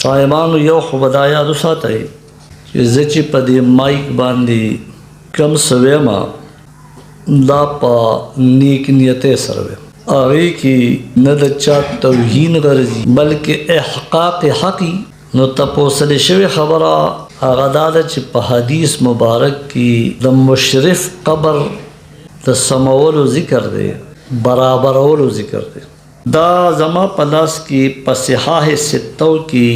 صاحبانو یو خو به دا یاد وساتئ چې زه چې په دې مایک باندې کم څه ویمه دا په نیک نیتۍ سره ویم، هغې کې نه د چا توهین غرضي بلکې احقاق حقي. نو تپوسلې شوې خبره هغه دا ده چې په حدیث مبارک کې د مشرف قبر د سمولو ذکر دی، برابرولو ذکر دی. دا زما په لاس کې په صحاح ستو کې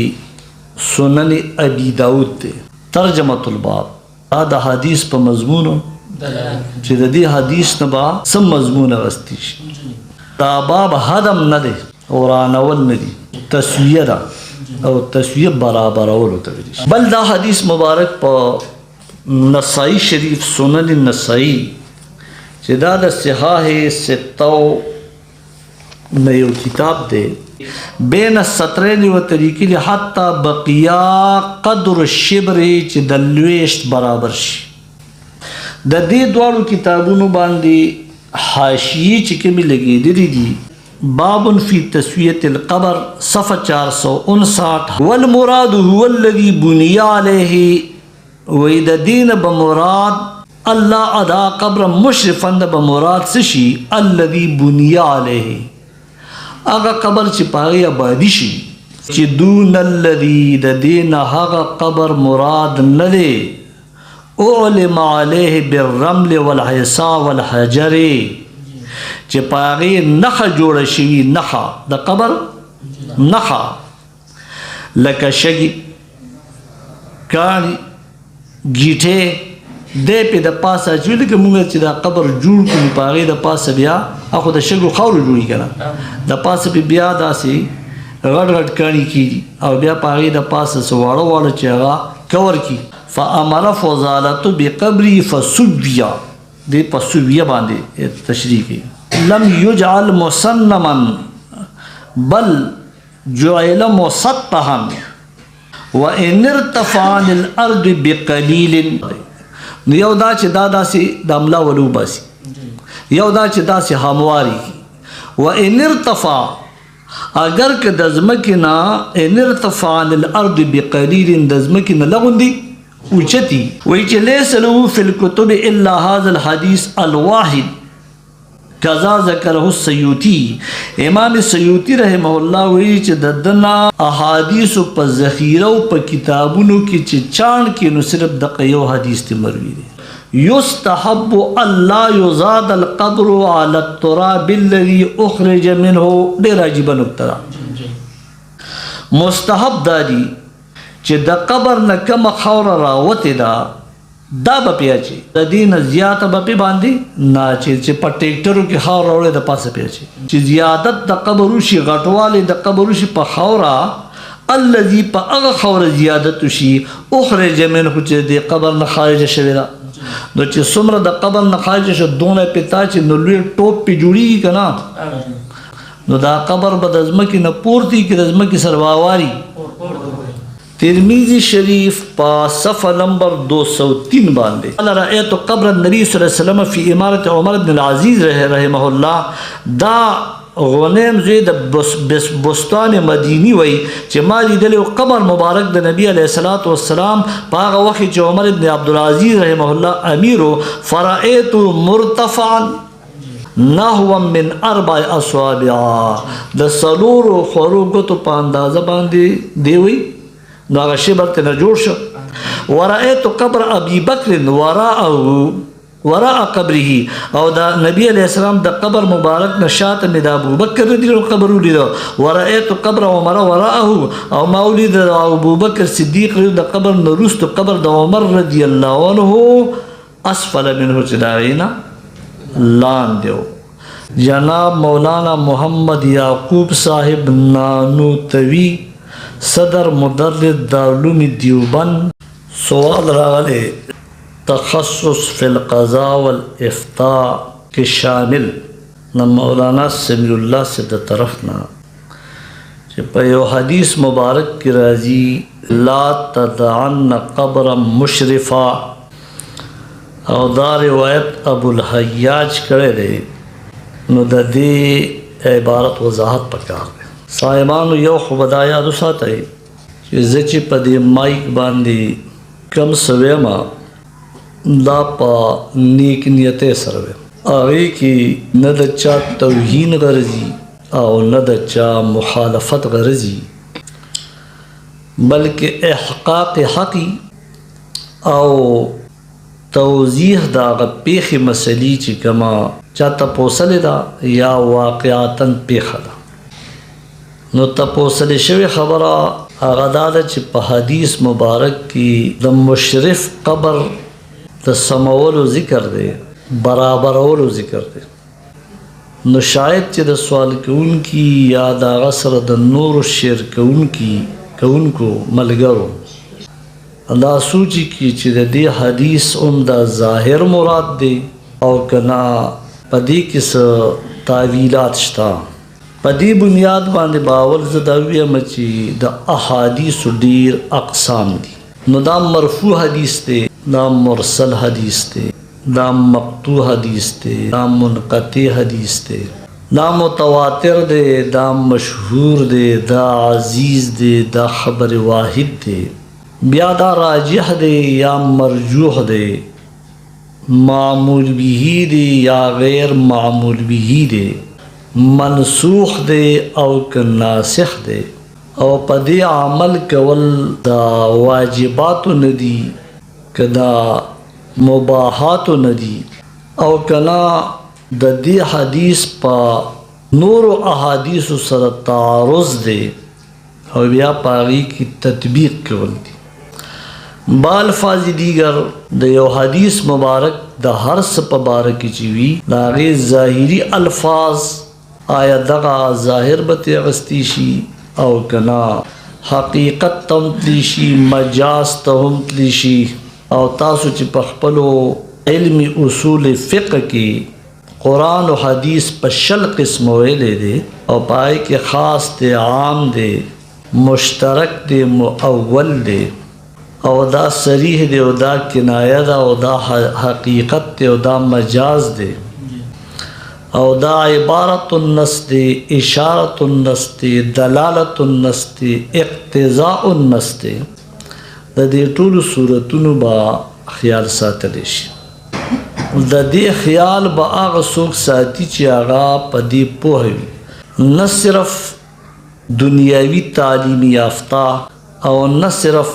سنن ابي داود دی، ترجمة الباب. دا د حدیث په مضمونو چې د دې حدیث نه به څه مضمون اغستی شي. دا باب هدم نه دی، ورانول نه دی، تسویه ده او تسویه برابرولو ته ویل شي. بل دا حدیث مبارک په نسائی شریف سنن نسائی چې دا د صحاح ستو نه یو کتاب دی، بین السطرین و طریقی لی حتی بقیا قدر الشبر چې د لویشت برابر شي. د دې دواړو کتابونو باندې حاشیې چې کومې لګېدلې دي، باب فی تسویة القبر صفحه 459. والمراد هو الذي بني عليه، وی د دین بمراد الله ادا قبر مشرفا بمراد سشي الذي بني عليه، هغه قبر چې پاغي آبادی شي، چې دون الذي د دین هغه قبر مراد نه دی. اعلم عليه بالرمل والحصى والحجر، چې پاغي نخه جوړه شوي، نخه د قبر نخه لکه شګي کاڼي ګیټې دی په د پاسه چې لکه موږ چې دا قبر جوړ کړو پاغي د پاسه بیا اخو د شګو خاورو جوړي کنه، د پاسه بیا داسې غټ غټ کاڼي کیږي او بیا پاغي د پاسه سواړه واړه چې هغه کور کی. فامر فضالته بقبری فسویا، دې په سویا باندې تشریح کی. لم يجعل مسنما بل جعل مسطحا وان ارتفع عن الارض بقليل. نو یو دا چې دا داسې د املا ولو باسي، یو دا چې داسې همواري. وان ارتفع، اگر که د ځمکې نه ان ارتفع عن الارض بقليل، د ځمکې نه لغوندي اوچتي. وایي چې لیس له فی الکتب الا هذا الحدیث الواحد کذا ذکره السیوطی. امام سیوطی رحمه الله وایي چې د دنا احادیث په ذخیره او په کتابونو کې چې چاڼ کې نو صرف دغه یو حدیث ته مروي دی. یستحب الله یزاد القبر على التراب الذي اخرج منه. ډېر عجیب نکته ده، مستحب دادی چې د قبر نه کومه خاوره راوتې ده دا به پې اچي، د دې نه زیاته به پې باندې نه اچي چې په ټیکټرو کې خاوره راوړې د پاسه پې اچي، چې زیادت د قبر وشي، غټوالی د قبر وشي په خاوره الذي په هغه خاوره زیادت وشي اخرج منه چې د قبر نه خارجه شوې ده. نو چې څومره د قبر نه خارجه شو دونه پې تا چې نو لوی ټوپ پې جوړېږي که نه، نو دا قبر به د ځمکې نه پورته کړي، د ځمکې سره واواري. ترمذی شریف پا صفحه نمبر 203 باندې قال رأيت قبر النبي صلی الله علیه وسلم فی امارت عمر بن العزیز رحمه الله. دا غنیم زوی د بستان مدینی وی چې ما لیدلی قبر مبارک د نبی علیه الصلاۃ والسلام په هغه وخت چې عمر بن عبدالعزیز رحمه الله امیرو. فرأيت مرتفعا نحو من 4 اصابع، د څلورو خورو ګوتو په اندازه باندې دی وی، نو هغه شبر ته نه جوړ شو. ورأيت قبر ابي بکر وراء قبره، او دا نبی علیہ السلام د قبر مبارک نه شاته مې د ابو بکر رضی الله قبر ولیدو. ورأيت قبر عمر وراءه، او ما ولید ابو بکر صدیق د قبر نه وروسته قبر د عمر رضی الله عنه اسفل منه چې دا غینا لاندې. جناب مولانا محمد یعقوب صاحب نانوتوی صدر مدرس دارالعلوم دیوبند. سوال راغلی تخصص فی القضاء والافتاء کے شامل نہ مولانا سمیع اللہ سے د طرف نہ چې په یو حدیث مبارک کی راځي لا تدعن قبر مشرفا، او دا روایت ابو الحیاج کړی دی. نو د دې عبارت وضاحت پکار دی. صاحبانو یو خو به دا یاد وساتئ چې زه چې په دې مایک باندې کم څه ویمه دا په نیک نیتۍ سره ویم. هغې کې نه د چا توهین غرضي او نه د چا مخالفت غرضي، بلکې احقاق حقی او توضیح د هغه پیښې مسلې چې کومه چا تپوسلې ده یا واقعاتاً پیښه ده. نو تپوسلې شوې خبره هغه دا ده چې په حدیث مبارک کې د مشرف قبر د سمولو ذکر دی، برابرولو ذکر دی. نو شاید چې د سوال کوونکي یا د هغه سره د نورو شیر کوونکو ملګرو دا سوچي کی چې د دې حدیث دا ظاهر مراد دی او کنا پدې کې څه تعویلات شته. پدې بنیاد باندې باول زه دا ویم چې د احادیث ډیر اقسام دي. نو دا مرفوع حدیث دی، دا مرسل حدیث دی، دا مقطوع حدیث دی، دا منقطع حدیث دی، دا متواتر دی، دا مشهور دی، دا عزیز دی، دا خبر واحد دی، بیا دا راجح دی یا مرجوح دی، معمول به دی یا غیر معمول به دی، منسوخ دی او که ناسخ دی، او په دې عمل کول دا واجباتو ندي که دا مباحاتو ندي، او کنا د دې حدیث په نورو احادیثو سره تعارض دی او بیا په هغې کې تطبیق کول دي. بالفاظ دیگر د یو حدیث مبارک د هر څه په باره کې چې وي د هغې ظاهري الفاظ آیا دغه ظاهر به ترې اخیستی شي او که نه حقیقت ته هم تللی شي، مجاز ته هم تللی شي. او تاسو چې په خپلو علمي اصول فقه کې قرآن و حدیث په 60 قسم ویلی دی او په هغې کې خاص دی، عام دی، مشترک دی، مؤول دی، او دا صریح دی او دا کنایه ده او دا حقیقت دی او دا مجاز دی، او دا عبارت النص دی، اشارت النص دی، دلالت النص دی، اقتضاء النص دی. د دې ټولو صورتونو به خیال ساتلی شي. د دې خیال به هغه څوک ساتي چې هغه په دې پوه وي، نه صرف دنیاوي تعلیم یافته او نه صرف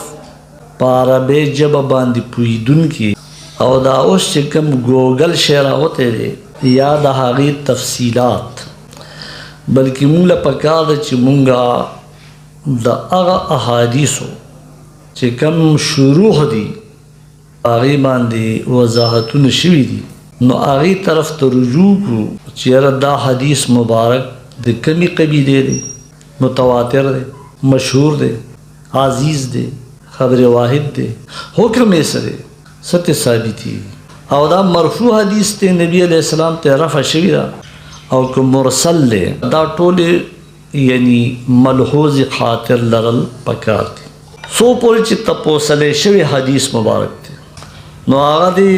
په عربۍ ژبه باندې پوهېدونکي او دا اوس چې کوم ګوګل شی راوتی دی یا د هغې تفصیلات، بلکې مونږ له پکار ده چې مونږ د هغه احادیثو چې کوم شروح دي هغې باندې وضاحتونه شوي دي، نو هغې طرف ته رجوع کړو چې یاره دا حدیث مبارک د کمې قبیلې دی، متواتر دی، مشهور دی، عزیز دی، خبر واحد دی، حکم یې څه دی، څه ته ثابتېږي. او دا مرفوع حدیث ته نبی علیہ السلام ته رفع شوي ده او که مرسل دی، دا ټولې یعنی ملحوظ خاطر لرل پکار دي. څو پورې چې تپوسلی شوی حدیث مبارک دی نو هغه دی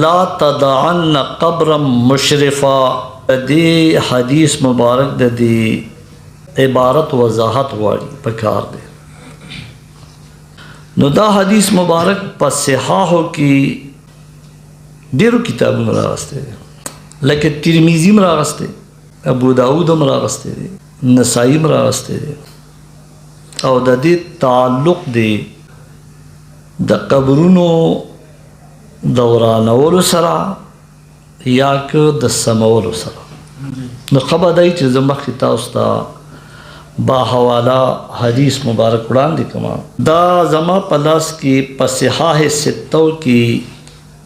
لا تدعن قبرا مشرفا. دې حدیث مبارک د دې عبارت وضاحت غواړي پکار دی. نو دا حدیث مبارک په صحاحو کې ډیرو کتابونو راغستی دی، لکه ترمیزي هم راغستی، ابو داود هم راغستی دی، نسائی هم راغستی دی، او د دې تعلق دی د قبرونو د ورانولو سره یا که د سمولو سره. نو خبر دی چې زه مخکې تاسو ته با حواله حدیث مبارک وړاندې کوم. دا زما په لاس کې په صحاح ستو کې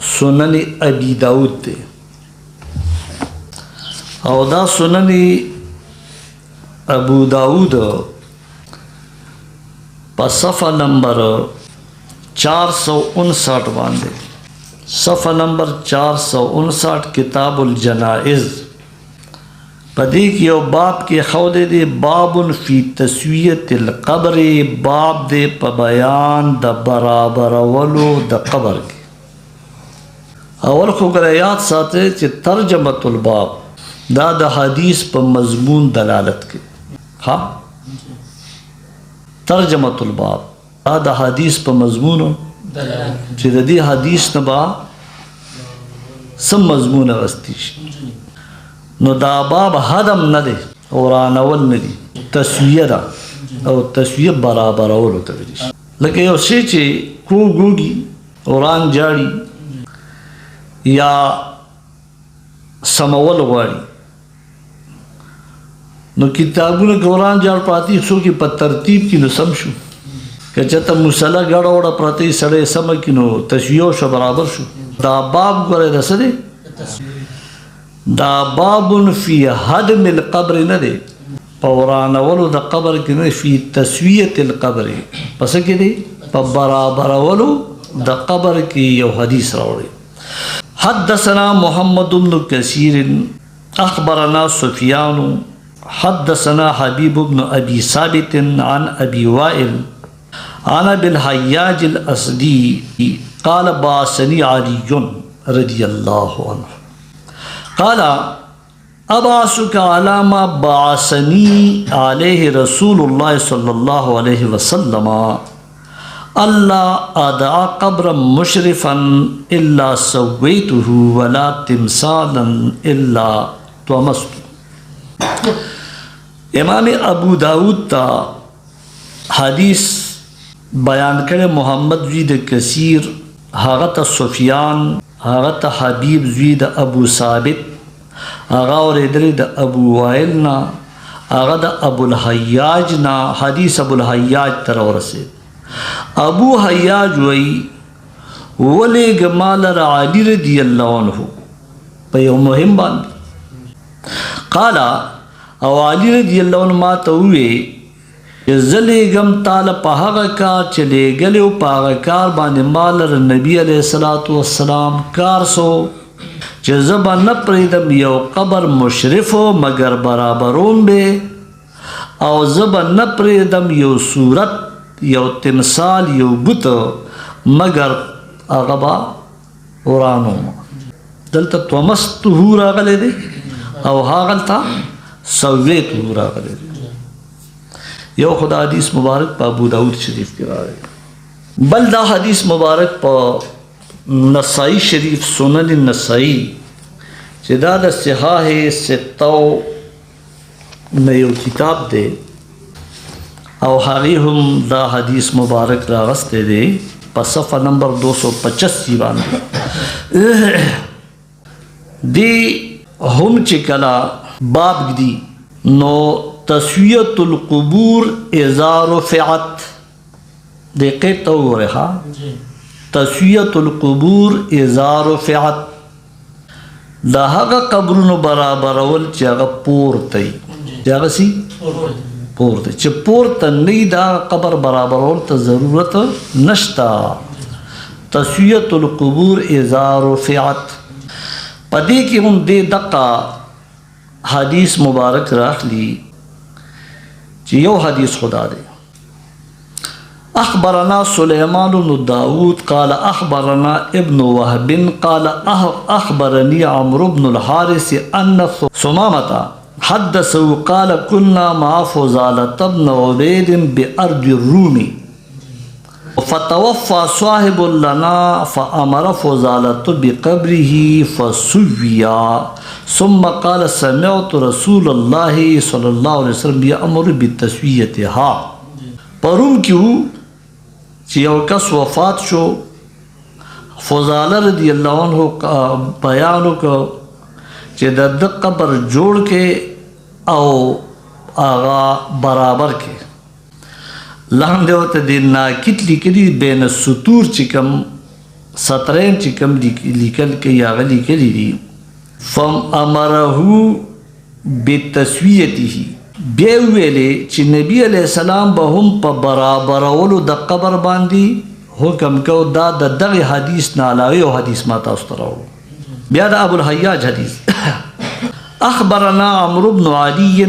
سنن ابي داود دی، او دا سنن ابو داود په صفحه نمبر 459 باندې، صفحه نمبر 459 کتاب الجنائز، په دې کې یو باب کې ښودی دی باب فی تسویة القبر، باب دی په بیان د برابرولو د قبر کې. اول خو ګره یاد ساتئ چې ترجمة الباب دا د حدیث په مضمون دلالت کوي. ها، ترجمة الباب دا د حدیث په مضمونو چې د دې حدیث نه به سم مضمون اغستی شي. نو دا باب هدم نه دی، ورانول نه دي، تسویه ده، او تسویه برابرولو ته ویل شي. لکه یو شی چې کوږ وږي وران جاړي یا سمول غواړي، نو کتابونه که وران جاړ پراتی څوک یې په ترتیب کې نو سم شو، که چېرته مسله ګډه وډه پراته وي سړی یې سمه کړي نو تسویه شو، برابر شو. دا باب ګورئ دا څه دی؟ دا باب فی هدم القبر نه دی، په ورانولو د قبر کې نه، فی تسویة القبر، پس کې دی په برابرولو د قبر کې یو حدیث راوړی. حدثنا محمد بن کثیر اخبرنا سفیان حدثنا حبیب بن ابی ثابت عن ابی وائل عن ابي الحياج الاسدي قال بعثني علي رضي الله عنه قال ابعثك على ما بعثني عليه رسول الله صلى الله عليه وسلم الا ادعى قبرا مشرفا الا سويته ولا تمثالا الا طمست. امام ابو داود تا حدیث بیان کړي محمد زوی د کثیر، هغه ته سفیان، هغه ته حبیب زوی د ابو ثابت، هغه اورېدلی د ابو وائل نه، هغه د ابو الحیاج نه، حدیث ابو الحیاج ته راورسېد. ابو حیاج وایي ولېږه ما لره علي رضي الله عنه په یو مهم باندې. قال او علي رضي الله عنه ما ته وویې زه لېږم تاله په هغه کار چې لېږلی و، په هغه کار باندې ما لره نبي علیه الصلاة والسلام کار سو چې زه به نه پرېږدم یو قبر مشرف و مګر برابروم به، او زه به نه پرېږدم یو صورت، یو تمثال، یو بت مګر هغه به ورانوم. دلته طمسته راغلی دی او هغلته سویته راغلی دی. یو خدا حدیث مبارک په ابو داود شریف کې راغلی، بل دا حدیث مبارک په نسائی شریف، سنن النسائی چې دا د صحاح ستو نه یو کتاب دی، او هغې هم دا حدیث مبارک راغستی دی په صفحه نمبر 285 باندې. دی هم چې کله باب ږدي نو تسویة القبور اذا رفعت، دیکھے تو رہا تسویة القبور اذا رفعت، دا هغه قبرونو برابرول چې هغه پورته وي، چې هغه سي پورته، چې پورته نه وي دا قبر برابرول ته ضرورت نشته. تسویة القبور اذا رفعت په دې کې هم دې دقه حدیث مبارک راخلی چې یو حدیث خدا دی. اخبرنا سليمان بن داود قال اخبرنا ابن وهب قال اخبرني عمرو بن الحارث ان ثمامة حدثه قال كنا مع فضالة بن عبيد بأرض الروم فتوفى صاحب لنا فأمر فضالة بقبره فسويا ثم قال سمعت رسول الله صلى الله عليه وسلم يأمر بتسويتها. پروم کیو چې یو کس وفات شو، فضاله رضی الله عنه بیان وکړ چې د قبر جوړ کې او هغه برابر کې. لاندې ورته د ناکت لیکلي بین السطور چې کوم سطرین چې کوم لیکل کې هغه لیکلي دي فم امره بتسویته، بیا ویلې چې نبی علیہ السلام به هم په برابرولو د قبر باندې حکم کو. دا د دغه حدیث نه علاوه یو حدیث ما تاسو ته راوړو، بیا د ابو الحیاج حدیث. اخبرنا عمرو بن علی،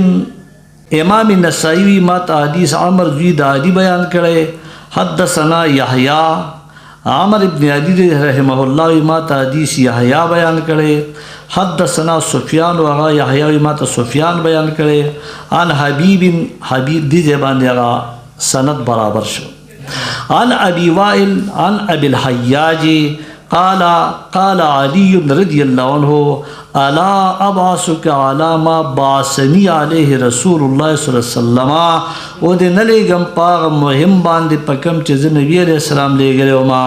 امام نسائی ما ته حدیث عمر زوی د علی بیان کړی. حدثنا یحیی، عمر ابن علی رحمه الله ما ته حدیث یحیی بیان کړی. حدثنا سفیان و هغه یحیی ما ته سفیان بیان کړی. ان حبیب، حبیب دې باندې هغه سند برابر شو. عن ابي وائل عن ابي الحياج قال علي رضي الله عنه الا ابعثك على ما بعثني عليه رسول الله صلى الله عليه وسلم او د نلګم پاغ مهم باندې پکم چې نبی عليه السلام لګلو ما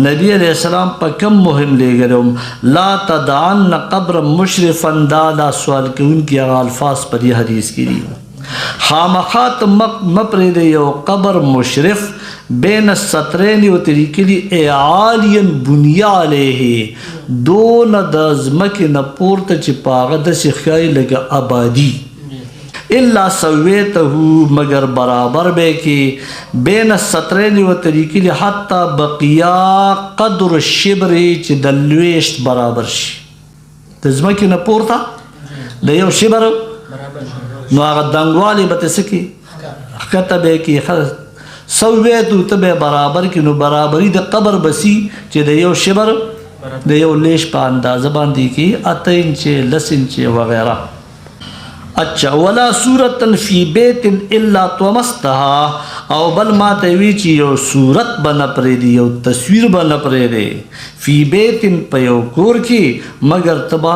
نبی عليه السلام پکم مهم لګلو لا تدعن قبر مشرفا دا سوال کوي کی الفاظ په دې حدیث کې دي خامخات مپرد یو قبر مشرف بین السطرین و تریکلی اعالین بنیا علیه دون د ځمکې نه پورته چې په هغه داسې ښکاري لکه آبادي الا سویته مگر برابر به کې بین السطرین و تریکلی حتی بقیا قدر الشبر چې د لویشت برابر شي د ځمکې نه پورته د یو شبر نو هغه دنګوالی به ته څه کړي ښکته به یې کړي سویتو ته به برابر کړي نو برابري د قبر بسی چې د یو شبر د یو لیش په اندازه باندې کړي 8 انچه 10 انچه وغیرہ اچھا ولا صورت فی بیت الا طمستها او بل ما ته وی چې یو صورت بن پرې دی یو تصویر بن پرې دی فی بیت په یو کور کې مگر تبا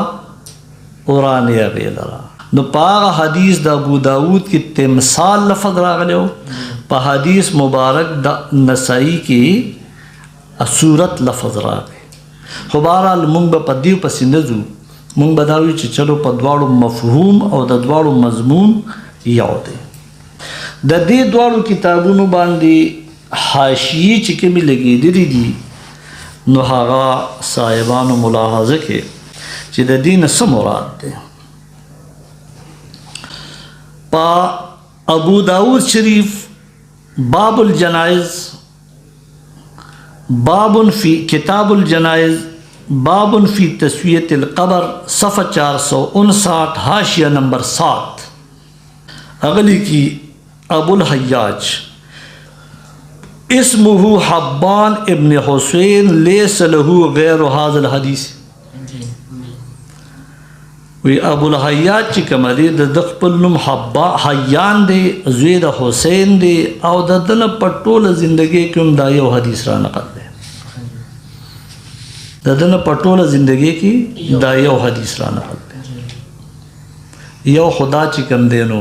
اورانه غیلرا نو پاغه حدیث د ابو داود کې تمثال لفظ راغلو په حدیث مبارک د نسائی کې صورت لفظ راغی خو بهرحال مونږ په دیو پسې نه ځو مونږ به دا وایو چې چلو په دواړو مفهوم او د دواړو مضمون یو دی د دې دواړو کتابونو باندې حاشیې چې کومې لګېدلې دي نو هغه صاحبانو ملاحظه کې چې د دین څه مراد دی پا ابو داود شریف باب الجنائز باب فی کتاب الجنائز باب فی تسویت القبر صفحہ 459 حاشیہ نمبر 7 اگلی کی ابو الحیاج اسمه حبان ابن حسین لیس له غیر هذا الحدیث وی ابو الحیاج چې کوم دی د خپل نوم حیان دی زوی د حسین دی او د دنه په ټوله زندګۍ کې هم دا یو حدیث را نقل دی د دنه په ټوله زندګۍ کې دا یو حدیث را نقل دی یو خدا چې کوم دی نو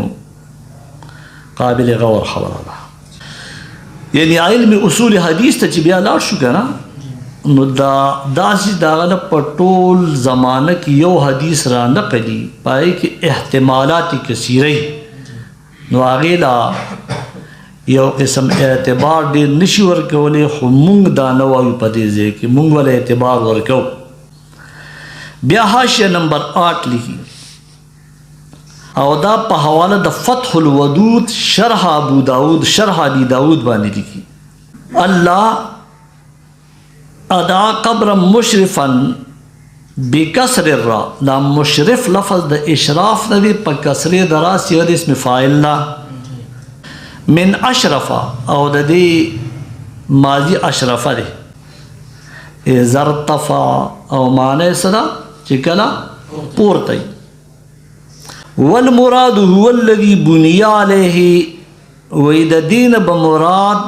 قابل غور خبره ده یعنی علم اصول حدیث ته چې بیا لاړ شو که نه نو داسې داغه په ټول زمانه کې یو حدیث را نقلی پای کې احتمالات کثیره نو هغې لا یو قسم اعتبار ډېر نشي ورکولی خو مونږ دا نه وایو په دې ځای کې مونږ ول اعتبار ورکو بیا حاشیه نمبر 8 لیکي او دا په حواله د فتح الودود شرح ابو داود شرح ابي داود باندې لیکي الله ادا قبر مشرفا بکسر الرا دا مشرف لفظ د اشراف ندی په کسر درا سید اسم فاعل لا من اشرفا او د دې ماضی اشرف دی ارتفع او معنی صدا چې کله پورته والمراد هو الذي بني عليه وإذا دين بمراد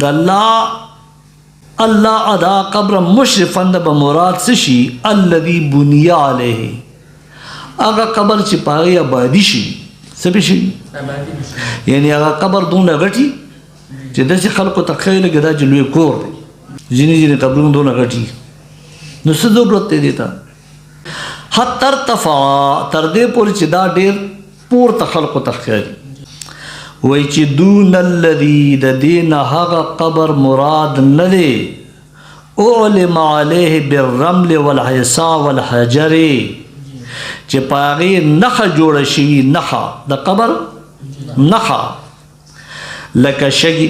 د الله ادا قبر مشرفا بمراد سشي الذي بني عليه اغا قبر چې پاره آبادی شي څه شي یعنی هغه قبر دونه غټي چې داسې خلکو ته ښایي لکه دا چې لوی کور دی ځینې قبرونه دونه غټي نو څه ضرورت دی ته حتی ارتفع تر دې پورې چې دا ډېر پورته خلکو ته ښکاري وای چې دون الذي د دین هغه قبر مراد نه دی اعلم عليه بالرمل والحصى والحجر چې پاغي نخ جوړ شي نخ د قبر نخ لکه شګي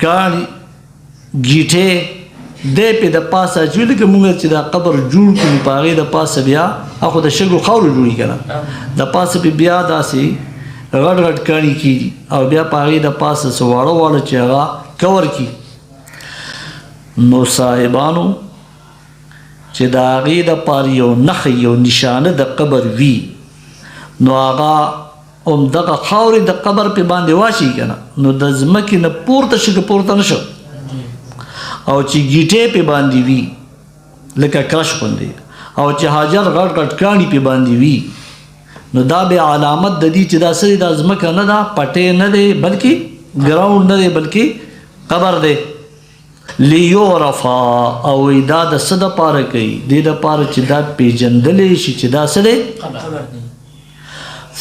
کانی گیټه دې په د پاسه چې لکه موږ چې دا قبر جوړ کړو پاغي د پاسه بیا اخو د شګو خاور جوړی کړه د پاسه په بیا داسي غټ غټ کانی کیږي او بیا پاغي د پاسه سواړو واړو چې هغه کور کی نو صاحبانو چې دا غي د پاره یو نخ یو نشانه د قبر وی نو هغه دغه خاورې د قبر په باندې واشي کنه نو د ځمکې نه پورته شي که پورته نه شو او چې ګیټې په باندې وي لکه کرش غوندې او چې حجر غټ غټ کاڼي په باندې وي نو دا به علامت د دې چې دا سړی دا ځمکه نه ده پټې نه دی بلکې ګراوند نه دی بلکې قبر دی لیورفا او دا د څه دپاره کوي دې دپاره چې دا پیژندلی شي چې دا څه دی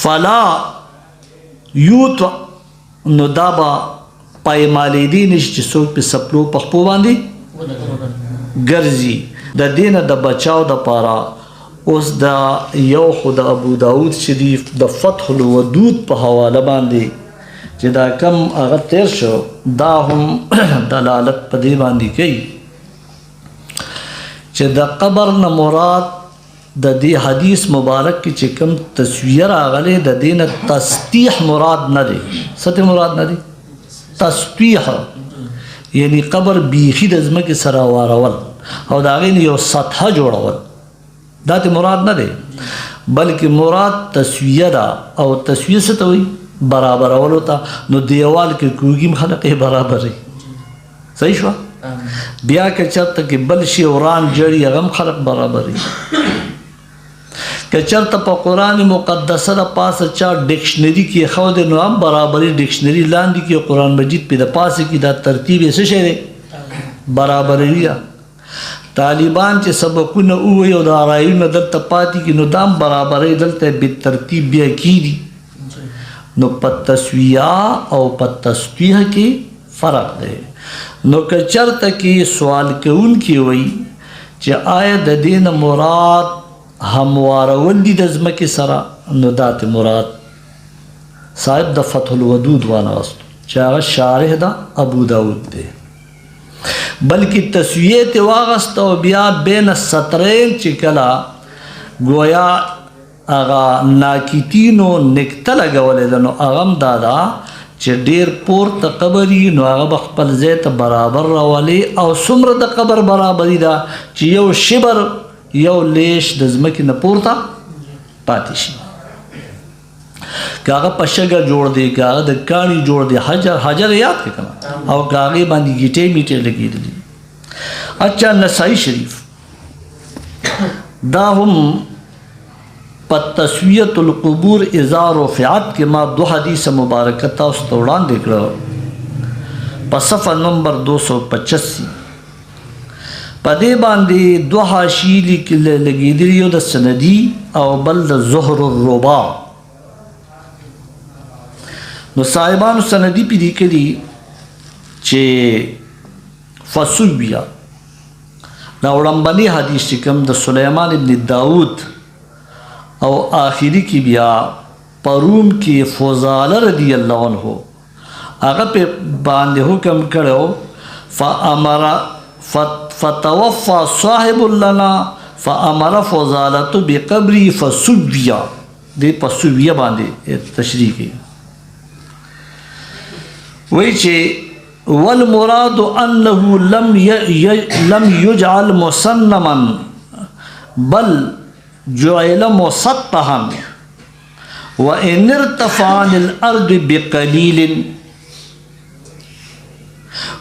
فلا یوت نو دا به پایمالېدی نشي چې څوک پې سپلو پخپو باندې ګرځي د دې نه د بچاو دپاره اوس دا یو خو د ابو داود شریف د فتح الودود په حواله باندې چې دا کم هغه تیر شو دا هم دلالت په دې باندې کوي چې د قبر نه مراد د دې حدیث مبارک کې چې کم تصویر راغلی د دې نه تسطیح مراد نه دی څه مراد نه دی تسطیح یعنی قبر بیخي د ځمکې سره وارول او د هغې نه یو سطحه جوړول دا ته مراد نه دی بلکې مراد تسویه ده او تسویه څه ته وایي برابرولو ته نو دیوال کې کوږي خلق یې برابري صحیح شوه بیا که چېرته کې بل شي وران جړي هغه هم خلق برابري که چېرته په قرآن مقدسه د پاسه چا ډکشنري کې ایښودی نو هم برابري ډکشنري لاندې کې قرآن مجید پې د پاسه کې دا ترتیب یې څه شی دی برابروي ده طالبان چې سبقونه ووایي او د آرایونه دلته پاتې کړي نو دا هم برابرۍ دلته بالترتیب بیا کېږي نو په تسویه او په تسطیح کې فرق دی نو که چېرته کې سوال کوونکي وایي چې آیا د دې نه مراد هموارول دي د ځمکې سره نو دا ته مراد صاحب د فتح الودود وانغستو چې هغه شارح ده ابو داود دی بلکې تسویه ته واغست او بیا بین السطرین چې کله گویا هغه ناکیتینو نکته لګولې ده نو هغه هم دا ده چې ډېر پورته قبر وي نو هغه به خپل ځای ته برابر راولي او څومره د قبر برابري ده چې یو شبر یو لیش د ځمکې نه پورته پاتې شي که هغه په شګه جوړ دی که هغه د کاڼي جوړ دی حجر یاد کړه که نه او که هغې باندې ګیټې میټې لګېدلي اچھا نسائی شریف دا هم په تسویت القبور اذا رفعت کې ما دو حدیث مبارکه تاسو ته وړاندې کړه په صفحه نمبر 285 په دې باندې دوه حاشیې لګېدلي یو د سندي او بل د زهر الربا نو صاحبانو سندي پې لیکلي چې فسویه دا وړاندې حدیث چې کوم د سلیمان ابن داود او آخری کې بیا پروم کې فضاله رضی الله عنه هغه په باندې حکم کړو فتوفى صاحب لنا فامر فضالة بقبري فسويا دې په سویه باندې تشریح کوي وایي چې والمراد انه لم يجعل مسنما بل جعل مسطحا وان ارتفع عن الارض بقليل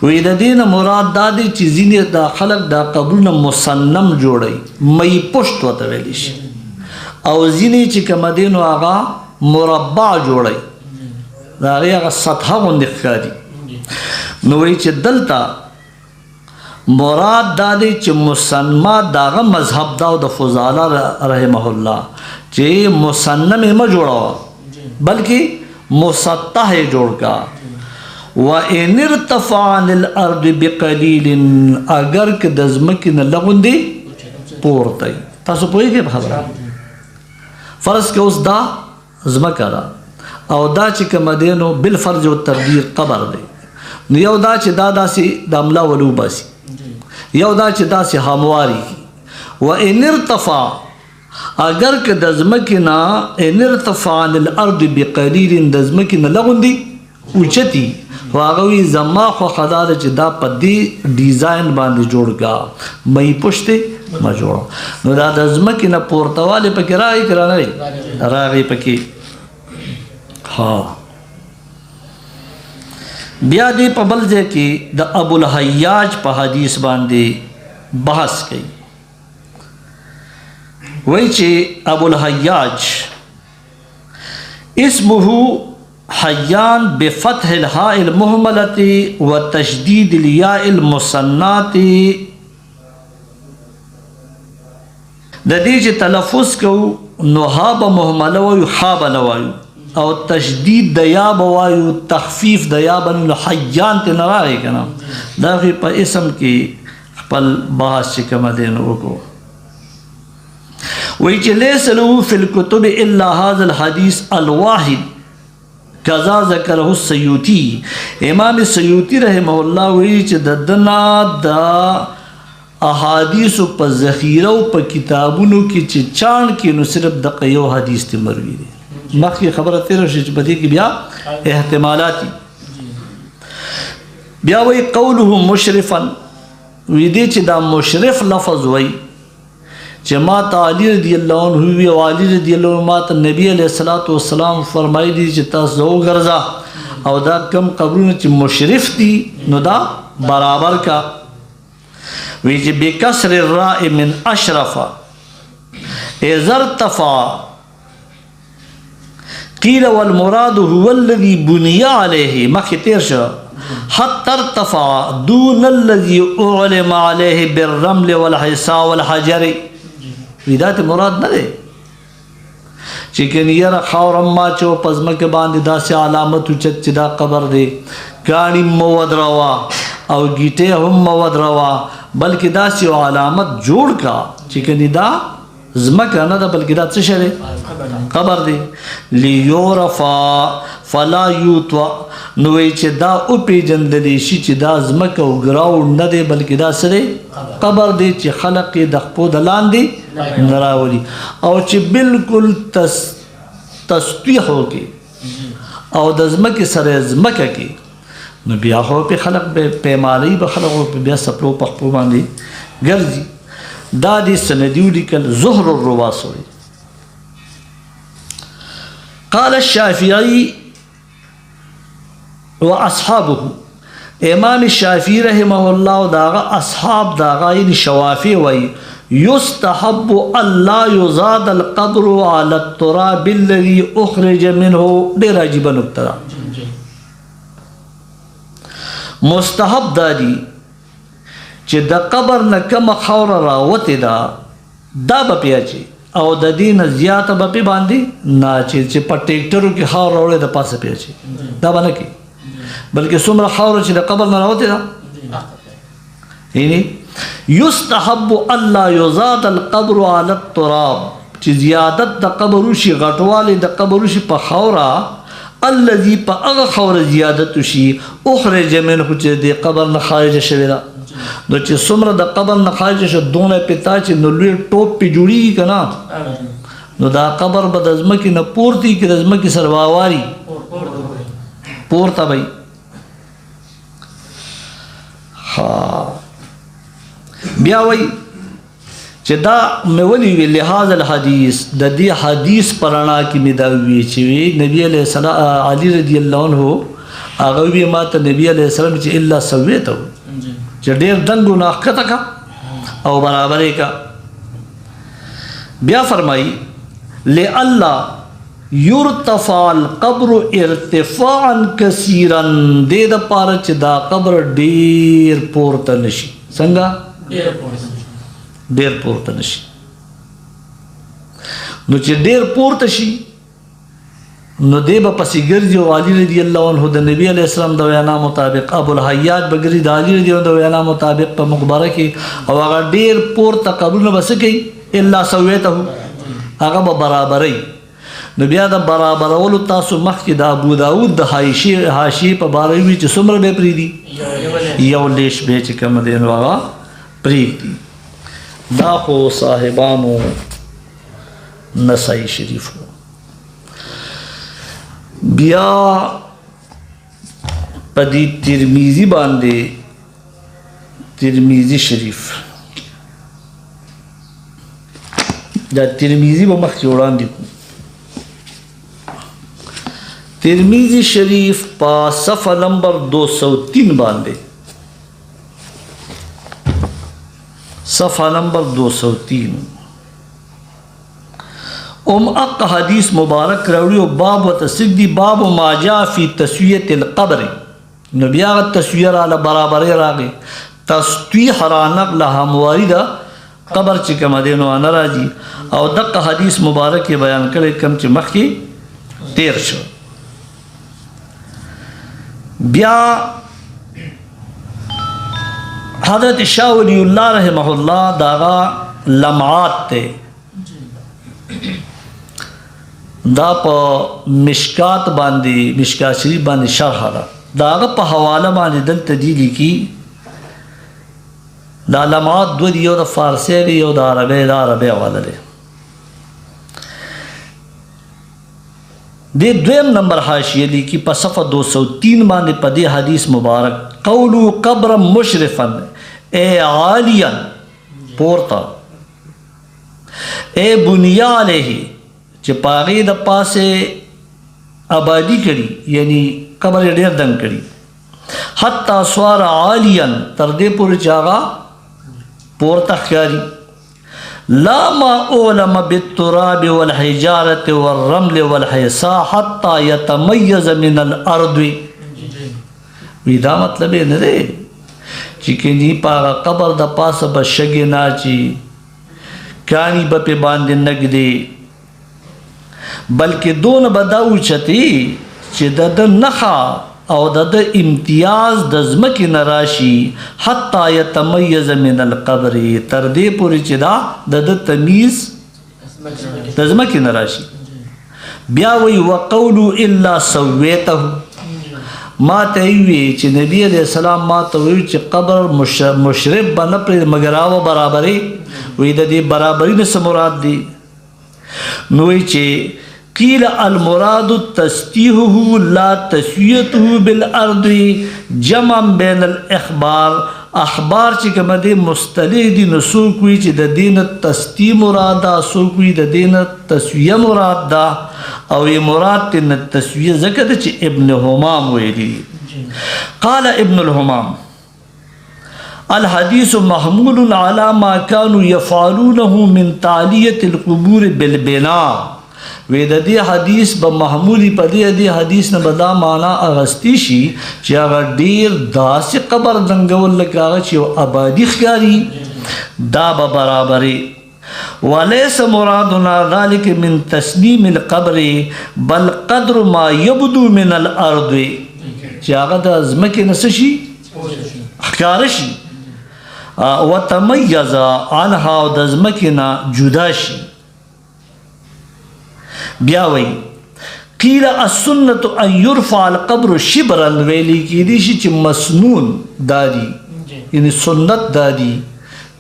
وی د دې نه مراد دا دی چې ځینې دا خلک دا قبرونه مسنم جوړوي می پشت ورته ویلی شي او ځینې چې کومه دی نو هغه مربع جوړوي د هغې هغه سطحه غوندې ښکاري نو وایي چې دلته مراد دا دی چې مسنمه د هغه مذهب دا او د فضاله رحمه الله چې مسنم یې مه جوړوه بلکې مسطح یې جوړ کا وَإِنِ ارْتَفَعَ عَنِ الْأَرْضِ بِقَلِيلٍ اگر که د ځمکې نه لږ غوندې پورته وي تاسو پوهېږئ په خبره فرض که اوس دا ځمکه ده او دا چې کومه دی نو بالفرض والتقدیر قبر دی نو یو دا چې دا داسې د املا ولو باسي یو دا چې داسې همواري وَإِنِ ارْتَفَعَ اگر که د ځمکې نه إِنِ ارْتَفَعَ عَنِ الْأَرْضِ بِقَلِيلٍ د ځمکې نه لږ غوندې اوچتي خو هغه وایي زما خوښه دا ده چې دا په دې ډیزاین باندې جوړ کا می پشتې مه جوړه نو دا د ځمکې نه پورته والې پکې راغی که رانغی راغی پکې ها بیا دې په بل ځای کې د ابو الحیاج په حدیث باندې بحث کوي وایي چې ابو الحیاج اسمه حیان بفتح الحاء المهملة وتشديد الياء المثنات د دې چې تلفظ کو نو ها به مهمله وایو ها به نه وایو او تشدید د یا به وایو تخفیف د یا به نو حیان ته نه راغی که نه دا په اسم کې خپل بحث چې کومه دی نو وکړو وایي چې لیس له فی الکتب الا هذا الحدیث الواحد کذا ذکره السیوطی امام سیوطی رحمه الله وایي چې د دنا د احادیث په ذخیره او په کتابونو کې چې چاڼ کې نو صرف د یو حدیث ته مروي دي مخکې خبره تیر شي چې په دې کې بیا احتمالات بیا وایي قوله مشرفا وی دې چې دا مشرف لفظ وایي چې ما ته علی رضی الله عنه وی او علی رضی الله عنه ما ته نبی علیه الصلاۃ والسلام فرمایي دي چې تاسو وګرځا او دا کم قبرونه چې مشرف دي نو دا برابر کا وی چې بکسر الراء من اشرف اذا ارتفع قيل والمراد هو الذي بني عليه مخکې تیر شو حتى ارتفع دون الذي اعلم عليه بالرمل والحصى والحجر ویدات مراد نه دی چې کني یاره خاورم ما چو پزمکه باندې داسې علامت اوچت چې دا قبر دی کاڼي مو ودروا او گیټه هم مو ودروا بلکې داسې علامت جوړ کا چې کني دا زمکه نه ده بلکې دا څه شی دی قبر دی لیورفا فلا یوتوا نو چې دا او پیجندلی شي چې دا زمکه او ګراوند نه دی بلکې دا سره قبر دی چې خلق د خپو د لاندې نراولي او چې بالکل تسطیح وکي او د زمکه سره زمکه کې نو بیا خو په خلق به پیمالي به خلق په بیا سپلو په خپو باندې ګرځي دا دې سندیو لیکل زهر الرواس وي قال الشافعي واصحابه امام الشافعي رحمه الله داغه اصحاب داغه یعنی شوافی وی يستحب الا يزاد القبر على التراب الذي اخرج منه ډیر عجیب نکته مستحب دادی چې د قبر نه کومه خاوره راوتې ده دا به پیاچي او د دې نه زیاته به پې باندې نه چې په ټیکټرو کې خاوره راوړې د پاسه پیاچي دا به نه کوي بلکې څومره خاوره چې د قبر نه راوتې ده یعنی یستحب الله یزاد القبر علی التراب چې زیادت د قبر وشي غټوالی د قبر وشي په خاوره الذي په هغه خوره زیادت شي اخرج منه چې د قبر نه خارج شوی ده نو چې څومره د قبر نه خارج شو دونه پتا چې نو لوی ټوپ په جوړیږي کنه نو دا قبر به د ځمکې نه پورته کې د ځمکې سره واواري پورته وي ها بیا وای چې دا مې ولي وی لحاظ الحديث د دې حدیث پرانا کې مې دا وی چې نبی علیہ السلام علی رضی الله عنه هغه وی ماته نبی علیہ السلام چې الا سویته چې ډېر دنګو ناخته کا او برابرې کا بیا فرمایي لئلا یرتفع القبر ارتفاعا کثیرا دې د پاره چې دا قبر ډېر پورته نشي څنګه ډېر پورته نشي نو چې ډېر پورته شي نو دی به پسې ګرځي او علي رضی الله عنه د نبی علیه السلام د وینا مطابق ابو الحیاج به ګرځي د علي رضی الله د وینا مطابق په مقبره کې او هغه ډېر پورته قبرونه به څه کوي الا سویته هغه به برابرئ نو بیا د برابرولو تاسو مخکې د ابو داود د حاشیې په باره وي چې څومره به پرېږدي یو لیش به چې کوم دی نو هغه پرېږدي دا خو صاحبانو نسائی شریف بیا پدی ترمیزی باندې ترمیزی شریف دا ترمیزی به مخکې وړاندې ترمذی شریف پا صفحہ نمبر 203 باندې صفحہ نمبر 203 اق حدیث مبارک راوړي او باب وتصدی باب ما جاء فی تسویه القبر نو بیا تسویه را برابرې راغی تسویه را نقل همواری دا قبر چې کوم دینو ان راځي او دغه حدیث مبارک بیان کړي کوم چې مخکې تیر شو بیا حضرت شاہ ولی اللہ رحمہ اللہ داغا لمعات تے دا پا مشکات باندی مشکات شریف باندی شرح دا داغا پا حوالہ باندی دل تدیلی کی دا لمعات دو دی یو دا فارسی دی یو دا عربی والا دی دے دویم نمبر حاشیہ لیکی پا صفحہ 203 باندې پا دے حدیث مبارک قولو قبر مشرفا اے عالیا پورتا اے بنیا علیہ چه پاغی دا پاسے آبادی کری یعنی قبر دیر دن کری حتی سوار عالیا تردے پوری چاگا پورتا خیاری لا ما اولم بالتراب والحجارة والرمل والحيصا حتى يتميز من الارض ویدا مطلب ہے نہ دے چکنی پاگا قبر دا پاس بشگی ناچی کانی بپی باندے نگ دے بلکہ دون بداو چتی چی دا نخا او دا امتیاز دزمکی نراشی حتی یتمیز من القبر تردے پوری چی دا تمیز دزمکی نراشی بیاوی وقولو الا سویتہو ما تایوی چی نبی علیہ السلام ما تایوی چی قبر مشرف بنپر مگر آو برابری وی دا دی برابری نس مراد دی نوی چی قیل المراد تسطیحه لا تسویته بالارض جمع بین الاخبار اخبار چی کم دے مستلح دی نسوکوی چی دا دین تسطیح مراد دا سوکوی دا دین تسویہ مراد دا او یہ مراد تین تسویہ ذکر چی ابن حمام ویلی قال ابن الحمام الحدیث محمول على ما كانوا يفعلونه من تعلیت القبور بالبناء وید دی حدیث با محمولی پا دی حدیث نے بدا مانا اغسطی شی چی اگر دیر دا سی قبر دنگول لکاغا چی آبادی خیاری دا با برابری ولیس مرادنا ذالک من تسلیم القبر بل قدر ما یبدو من الارض چی آغا دا ازمکی نسشی خیارشی و تمیز عنها و دا ازمکی نا جدا شی بیاوی قیل السنت ان یرفع القبر شبرا ویلی کی دیشی چی مسنون دادی یعنی سنت دادی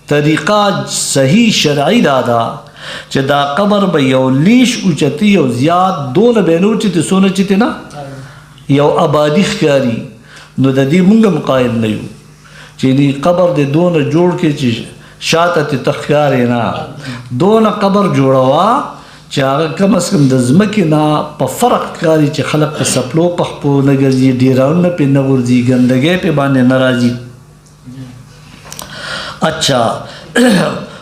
طریقہ صحیح شرعی دادا چی دا قبر با یو لیش اوچتی یو زیاد دون بینو چیتی سونا چیتی نا یو آبادی خیاری نو دا دی منگم قائل نیو چینی قبر دے دون جوڑ کے چی شاعتا تی تخیاری نا دون قبر جوڑوا چی آگا کم از کم دزمکی نا پا فرق کاری چی خلق پا سپلو پخپو نگرزی دیراؤن پی نگرزی گندگی پی بانے نرازی اچھا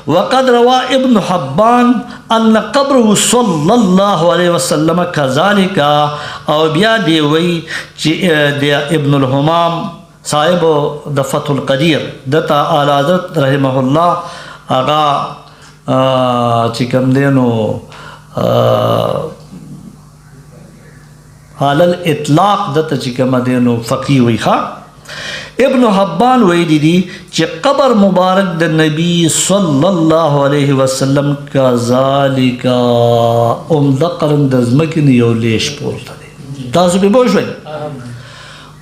وقد روا ابن حبان ان قبره صلی اللہ علیہ وسلم کذالک او بیا دیوئی چی ابن الحمام صاحب دفت القدیر دتا آل حضرت رحمہ اللہ آغا چکم دینو على الاطلاق دتا چکم دینو فقی وی خواہ ابن حبان ویدی دی چی قبر مبارک دا نبی صلی اللہ علیہ وسلم کا ذالکا دقرن دزمکن یو لیش پورتا دی تاسو پی بوش وی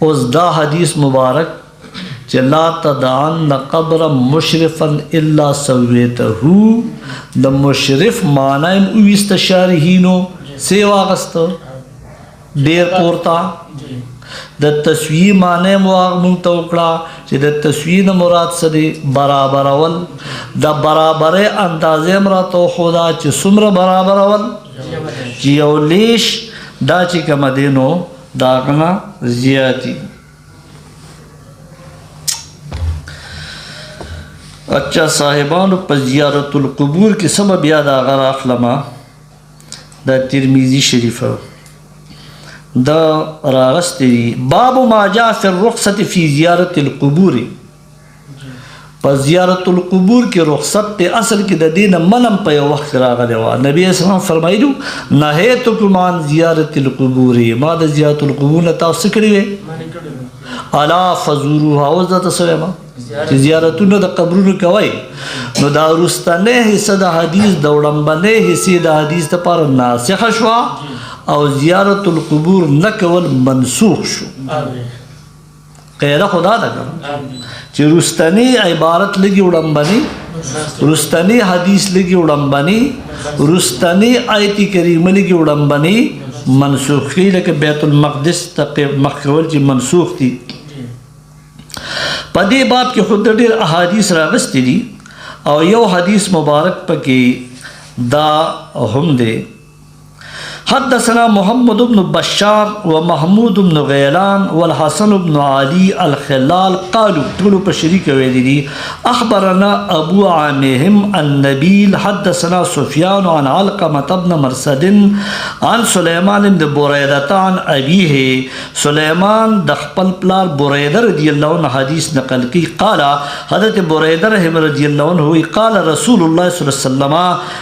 اس دا حدیث مبارک چی لا تدعن قبر مشرفا الا سویتہو دا مشرف معنیم اویست شارحینو سیوا غستا دیر پورتا دا تسویه معنی مواغ منتوکڑا چی دا تسویه مراد سدی برابر اول دا برابر اندازه مراتو خدا چی سمر برابر اول چی یو لیش دا چی کم دینو داغنا زیاتی. اچھا صاحبانو په زیارت القبور کې سبب یاد آغا راخلما دا ترمیزی شریفه دا راغستی باب ما جاء فی الرخصت فی زیارت القبور. په زیارت القبور کې رخصت ته اصل کې د دین منم په یو وخت راغلی و. نبی اسلام فرمایلو نهیتکم عن زیارت القبور، ما د زیارت القبور نه تاسو کړی وې الا فزوروها. اوس دا تاسو چې زیارتونه د قبرونو کوي نو دا وروستنی حصه د حدیث د وړاندې حصې د حدیث لپاره ناسخه شوه او زیارت القبور نه کول منسوخ شو. قاعده خدا ده چې وروستنی عبارت لګي وړاندې، وروستنی حدیث لګي وړاندې، وروستنی آیت کریمه لګي وړاندې منسوخ کی، لکه بیت المقدس ته مخ کول چې منسوخ دي. په دې باب کې خود ډېر احادیث راغستې دي او یو حدیث مبارک پکې دا هم دی. حدثنا محمد بن بشار ومحمود بن غيلان والحسن بن علي الخلال قالوا طول بشريك ويدي أخبرنا أبو عامهم النبيل حدثنا سفيان عن علقمة بن مرسد عن سليمان بن بريدة عن أبيه. سليمان دخل بلار بريدة رضي الله عنه حديث نقل کی قال حضرت بريدة رحمه رضي الله عنه قال رسول الله صلى الله عليه وسلم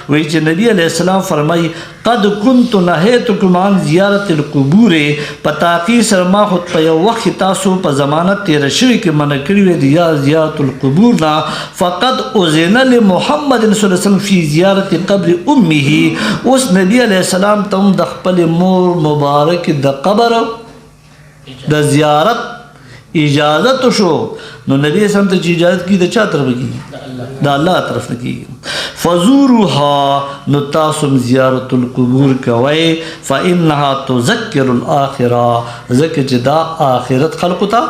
ويجي نبي عليه السلام فرمائی قد كنت نهيتكم عن زیارت القبور. پتاقی سر ما خود په یو وخت تاسو په ضمانت تیر شوی کې منع کړی وې د زیارت القبور نا. فقد اذن لمحمد صلی الله علیه وسلم فی زیارت قبر امه. اوس نبی علیہ السلام ته د خپل مور مبارک د قبر د زیارت اجازت شو. نو نبی اسلام ته چې اجازت کی د چا طرف کی؟ د الله طرف نه کی. فزوروها نو تاسو زیارت القبور کوي فانها تذکر الاخره، ذکر چې دا آخرت خلق ته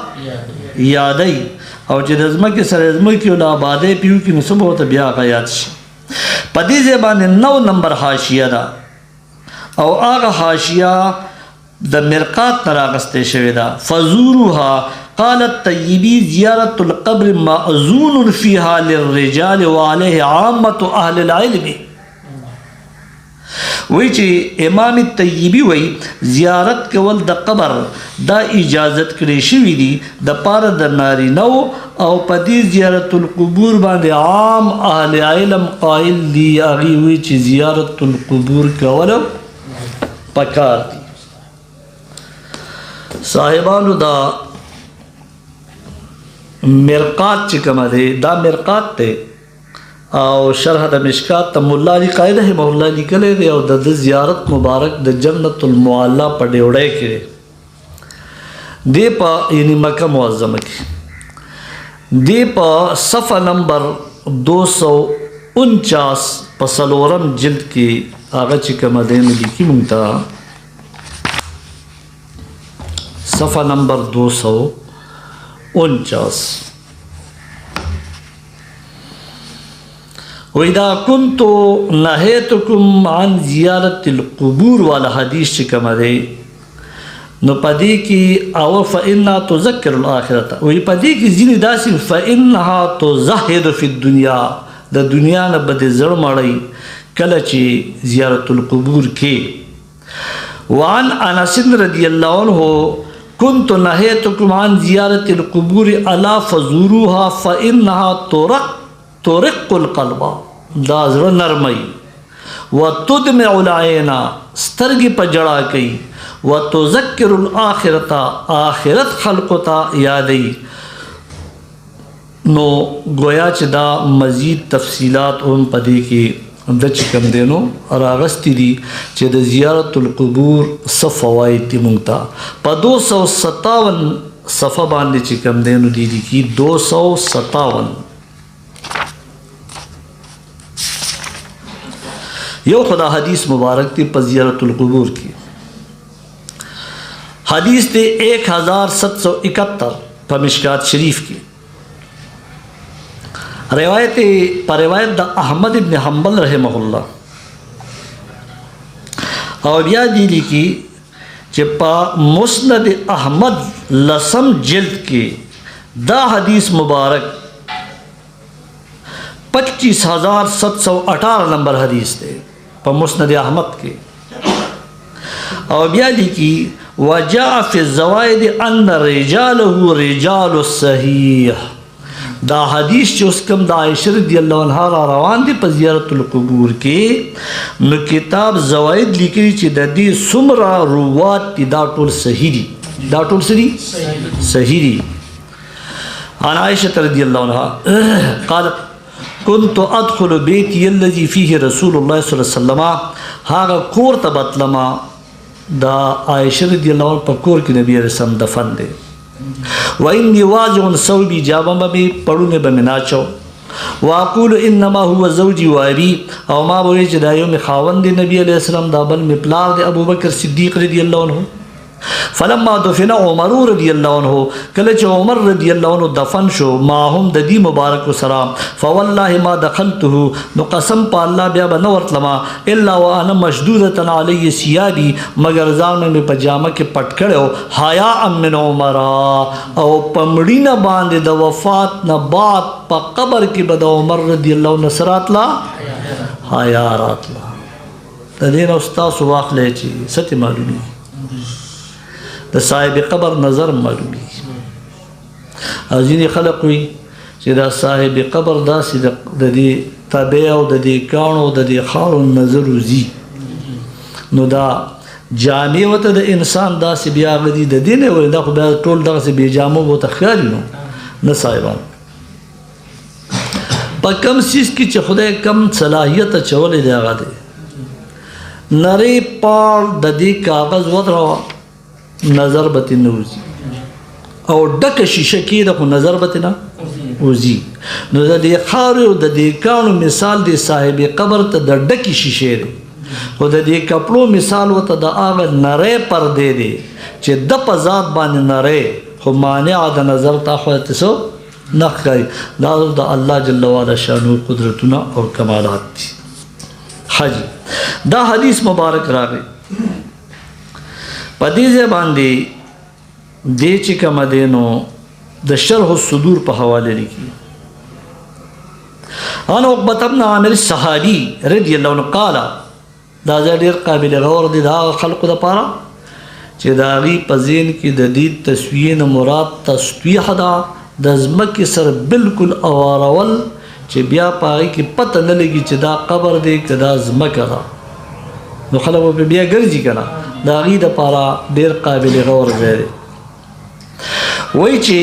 یادای او چې رزمکه سره رزمکه او آبادې پیو کې نو سبو ته بیا غیات شي. په دې زبانه 9 نمبر حاشیه ده او هغه حاشیه د مرقات تراغسته شوی ده. فزوروها قال الطيبي زيارة القبر مأذون فيها للرجال وعليه عامة أهل العلم. وی چې امام الطیبی وی زیارت کول د قبر دا اجازت کړی شوی دی د پاره د نارینه او په دې زیارت القبور باندې عام اهل علم قائل دی. هغه وی چې زیارت القبور کول پکار دی. صاحبانو دا مرقات چې کومه دی دا مرقات ته او شرح د مشکات ته مولا علی قاعده رحمه الله لیکلی دی او د زیارت مبارک د جنت المعلا په ډیوډۍ کې دی په یعنی مکه معظمه کې دی په صفحه نمبر 249 په څلورم جلد کې هغه چې کومه دی نو لیکي مونږ ته صفحه نمبر 249 وَإِذَا كُنْتُ نَهَيْتُكُمْ عَنْ زِيَارَةِ الْقُبُورِ والا حدیث چې کومه دی نو پدې کې او فإنها تذکر الآخرة وی پدې کې ځینې داسې فإنها تزهد فی الدنیا د دنیا نه بد زړه مړی کله چې زیارت القبور کې. وعن انس رضی الله عنه كنت نهيتكم عن زيارة القبور ألا فزوروها فإنها ترق القلب دا زړه نرمي وتدمع العين سترګې په جړا کوي وتذكر الآخرة آخرت خلق ته یادي. نو گویا چې دا مزید تفصیلات هم پدې کې د چې کوم دی نو راغستې دي چې د زیارت القبور څه فواید دي مونږ ته په 257 صفحه باندې چې کوم دی نو دي لیکي 257 یو خدا حدیث مبارک دی په زیارت القبور کې حدیث دی 1771 په مشکات شریف کې روایت پر روایت د احمد ابن حنبل رحمه الله او بیا دی لیکي چې په مسند احمد لسم جلد کې دا حدیث مبارک 25,718 نمبر حدیث دی په مسند احمد کې. او بیا لیکي وجاء فی الزوائد ان رجاله رجال الصحیح. دا حدیث چې اوس کوم د عائشہ رضی الله عنها را روان دي په زیارت القبور کې، نو کتاب زوائد لیکي چې د دې څومره روات دي دا ټول صحیح دي. دا ټول صحیح دي. عن عائشة رضی الله عنها قالت كنت ادخل بيتي الذي فيه رسول الله صلی الله علیه وسلم. هغه کور ته بتلما دا عائشہ رضی الله عنها په کور کې نبی رسول الله دفن دی. وإني واجع ثوبي جابا بي پړونه بمناچو واقول انما هو زوجي وابي. او ما بوي چې دا یو می خاوند دی نبی علیہ السلام، دا بل می پلار دی ابو بکر صدیق رضی الله عنه. فلما دفن عمر رضی الله عنه، کله چې عمر رضی الله عنه دفن شو ما هم د دې مبارک سلام، فوالله ما دخلته، نو قسم په الله بیا به نه ورتلما الا وانا مشدوده علی ثيابي، مگر ځان مې په جامه کې پټ کړو حیا من عمر. او پمړینه باندې د وفات نه بعد په قبر کې به د عمر رضی الله عنه سرات لا حیا راتلا. د دې نو استاد واخلې چې ست معلومي د صاحب قبر نظر معلومي. او ځینې خلک وي چې دا صاحب قبر داسې د دې تابع او د دې کاڼو د دې خاورو نظر وځي، نو دا جامې ورته د انسان داسې بیا غدي د دې نه وایي دا خو بیا ټول دغسې بې جامو ورته ښکاري. نو نه صاحبان په کم څیز کې چې خدای کم صلاحیت اچولی دی هغه دی. نرۍ پاړ د دې کاغذ ودروه نظر به نه وځي، او ډکه شیشه کېده خو نظر به نه وځي. نو د دې خاورې او د دې کاڼو مثال دی صاحب قبر ته د ډکې شیشې دی، خو د دې کپړو مثال ورته د هغه نری پردې دی چې د په ذات باندې نری خو مانع د نظر ته خو ته څه نه ښکاري. دا د الله جل وعلا شانو قدرتونه او کمالات دي. حج دا حدیث مبارک راغی په دې ځای باندې دې چې کومه دی نو د شرح الصدور په حواله لیکي. عن عقبة بن عامر الصحابي رضی الله عنه قال، دا ځای ډېر قابل غور دی د هغه خلقو دپاره چې د هغې په ذهن کې د دې تسویې نه مراد تسطیح ده، د ځمکې سره بالکل اوارول چې بیا په هغې کې پته نه لګي چې دا قبر دی که دا ځمکه ده، نو خلک به بیا ګرځي که نه. د هغې دپاره ډېر قابل غور ځای دی. وایي چې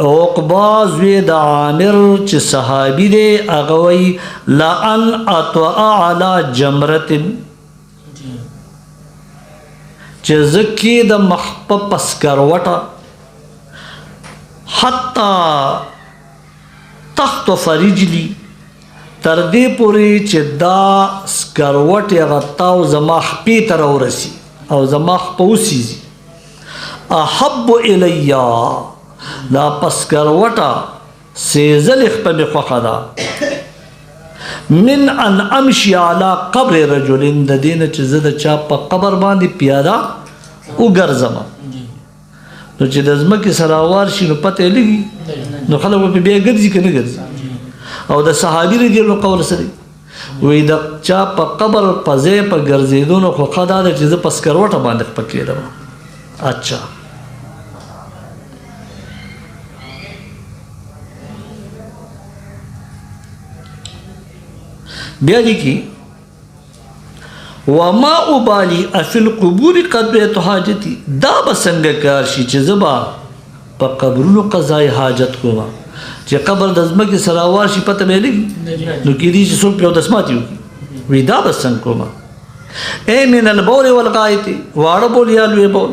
عقبه زوی د عامر چې صحابي دی هغه وایي لأن اطوع علی جمرة، چې زه کېدم مخ په پسکروټه حتی تخطف رجلي، تر دې پورې چې دا سکروټ هغه تاو زما خپې ته راورسي او زما خپه وسیزي. احب الی دا پسکروټه سیزل خپه مې خوښه ده من ان امشي علی قبر رجل، د دې نه چې زه د چا په قبر باندې پیاده وګرځم. نو چې د ځمکې سره اوار شي نو پته یې لګي، نو خلک به بیا ګرځي که نه ګرځي. او د صحابي رضی الله قول سره وی د چا په قبر په ځای په ګرځېدو نو خو ښه دا ده چې زه په سکروټه باندې خپه کېدم. اچھا بیا لیکي وما ابالي افي القبور قضيت حاجتي، دا به څنګه کار شي چې زه به په قبرونو قضای حاجت کوم، چې قبر د ځمکې سره اوار شي پته به یې لګي، نو کېدای شي څوک پرې اودسمات یې وکړي. وایي دا به څنګه کوم. ای من البول والغایط، واړه بول یا لوی بول.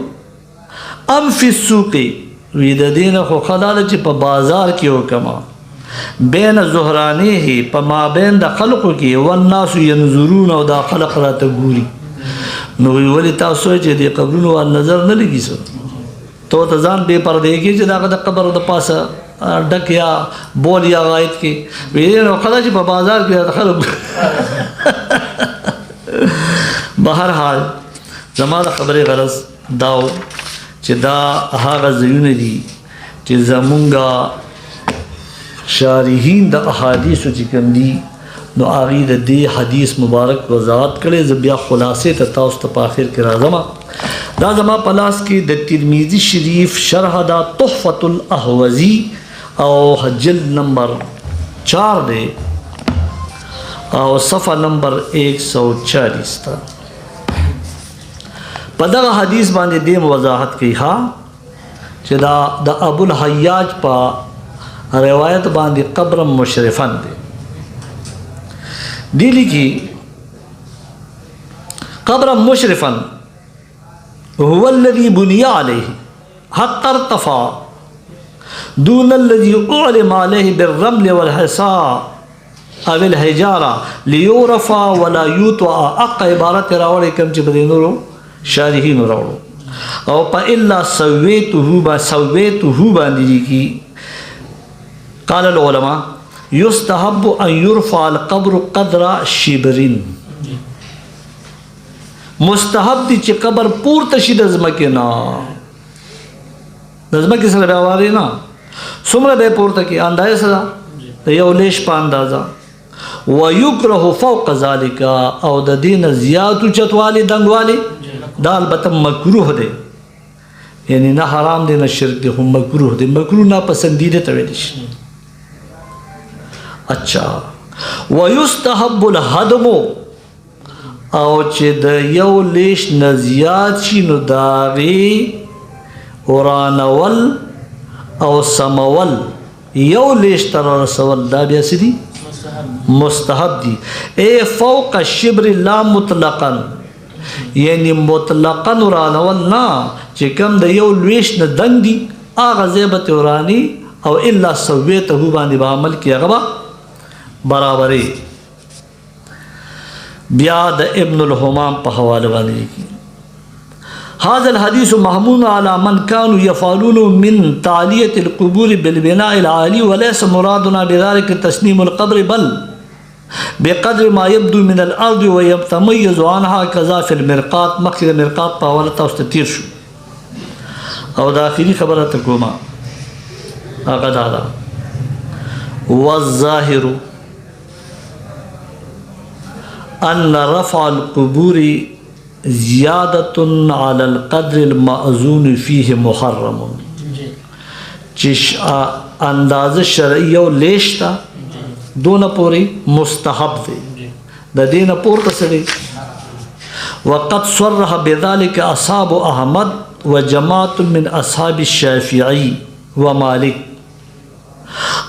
ام فی السوق، وی د دې نه خو ښه دا ده چې په بازار کې وکړمه. بین زهرانه، په مابین د خلقو کې، والناس ینظرون، او دا خلق راته ګوري. نو وی ولې تاسو چې دې قبرونو نظر نه لګي څه تو ته ځان بې پردې کې چې دغه د قبر د پاسه ډک یا بول یا غایط کې وی نو خدا چې په بازار کې خلک. بهرحال زما د خبرې غرض دا و چې دا هغه ځایونه دي چې زمونږ شارحین د احادیثو چې کوم دي نو هغې د دې حدیث مبارک وضاحت کړی. زه بیا خلاصې ته تاسو ته په آخر کې راځم. دا زما په لاس کې د ترمذي شریف شرح دا تحفة الاحوزی او جلد نمبر 4 دی او صفحه نمبر 140 تا په دغه حدیث باندې دې وضاحت کوي ها چې دا د ابو الحیاج په روایت باندې قبر مشرفن دی. دی لیکي قبر مشرفن هو الذي بني عليه حتى ارتفع دون الذي أعلم عليه بالرمل والحصى او الحجارة ليعرف ولا يطوع. اقا عبارت راوړي کوم چې په نورو شارحینو راوړو او په الا سويته باندې کی قال العلماء يستحب ان يرفع القبر قدر شبرين. مستحب دي چې قبر پورته شي د ځمکې نه، د ځمکې سره بیا واري نه څومره به پورته کې اندازه سره د یو لیش په اندازه. ويكره فوق ذلك او د دین زیات چتوالی دنګوالی دا البته مکروه دی، یعنی نه حرام دی نه شرک دی، هم مکروه دی. مکروه نه پسندیده ته ویل شي. اچھا ويستحب الهدم او چې د یو لیش نه زیات شي نو د هغې ورانول او سمول یو لیش ته رسول دا بیا څه دي؟ مستحب دي. اے فوق الشبر لا مطلقا، یعنی مطلقا ورانول نه چې کوم د یو لیش نه دنګ دي هغه ځای به ترې وراني او الا سویته باندې به عمل کې هغه به برابرې. بیا د ابن الحمام په حواله باندې کی هذا الحديث محمول على من كانوا يفعلون من تعلية القبور بالبناء العالي وليس مرادنا بذلك تسنيم القبر بل بقدر ما يبدو من الأرض ويتميز عنها كذا في المرقات. مخکې د مرقات په حواله تاسو ته تیر شو او د آخري خبره ته کومه هغه دا ده والظاهر ان رفع القبور زیادة على القدر المأذون فيه محرم. چې اندازه شرعي او لیش تا دونه پورې مستحب دی، د دې نه پورته څه دی. وقد صرح بذلك اصحاب احمد وجماعة من اصحاب الشافعي ومالك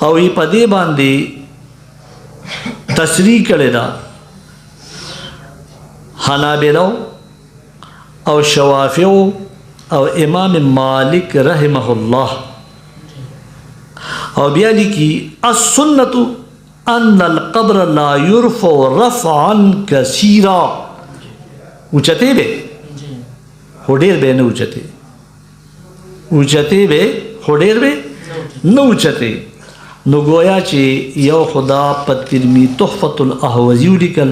او یې په دې باندې تصریح کړې ده حنابلو او شوافیو او امام مالک رحمه الله. او بیا لیکي السنة ان القبر لا يرفع رفعا كثيرا. اوچته به هډیر به نه اوچته، اوچته به هډیر به نه اوچته. نو گویا چې یو خدا په ترمذی تحفة الاحوزی لیکل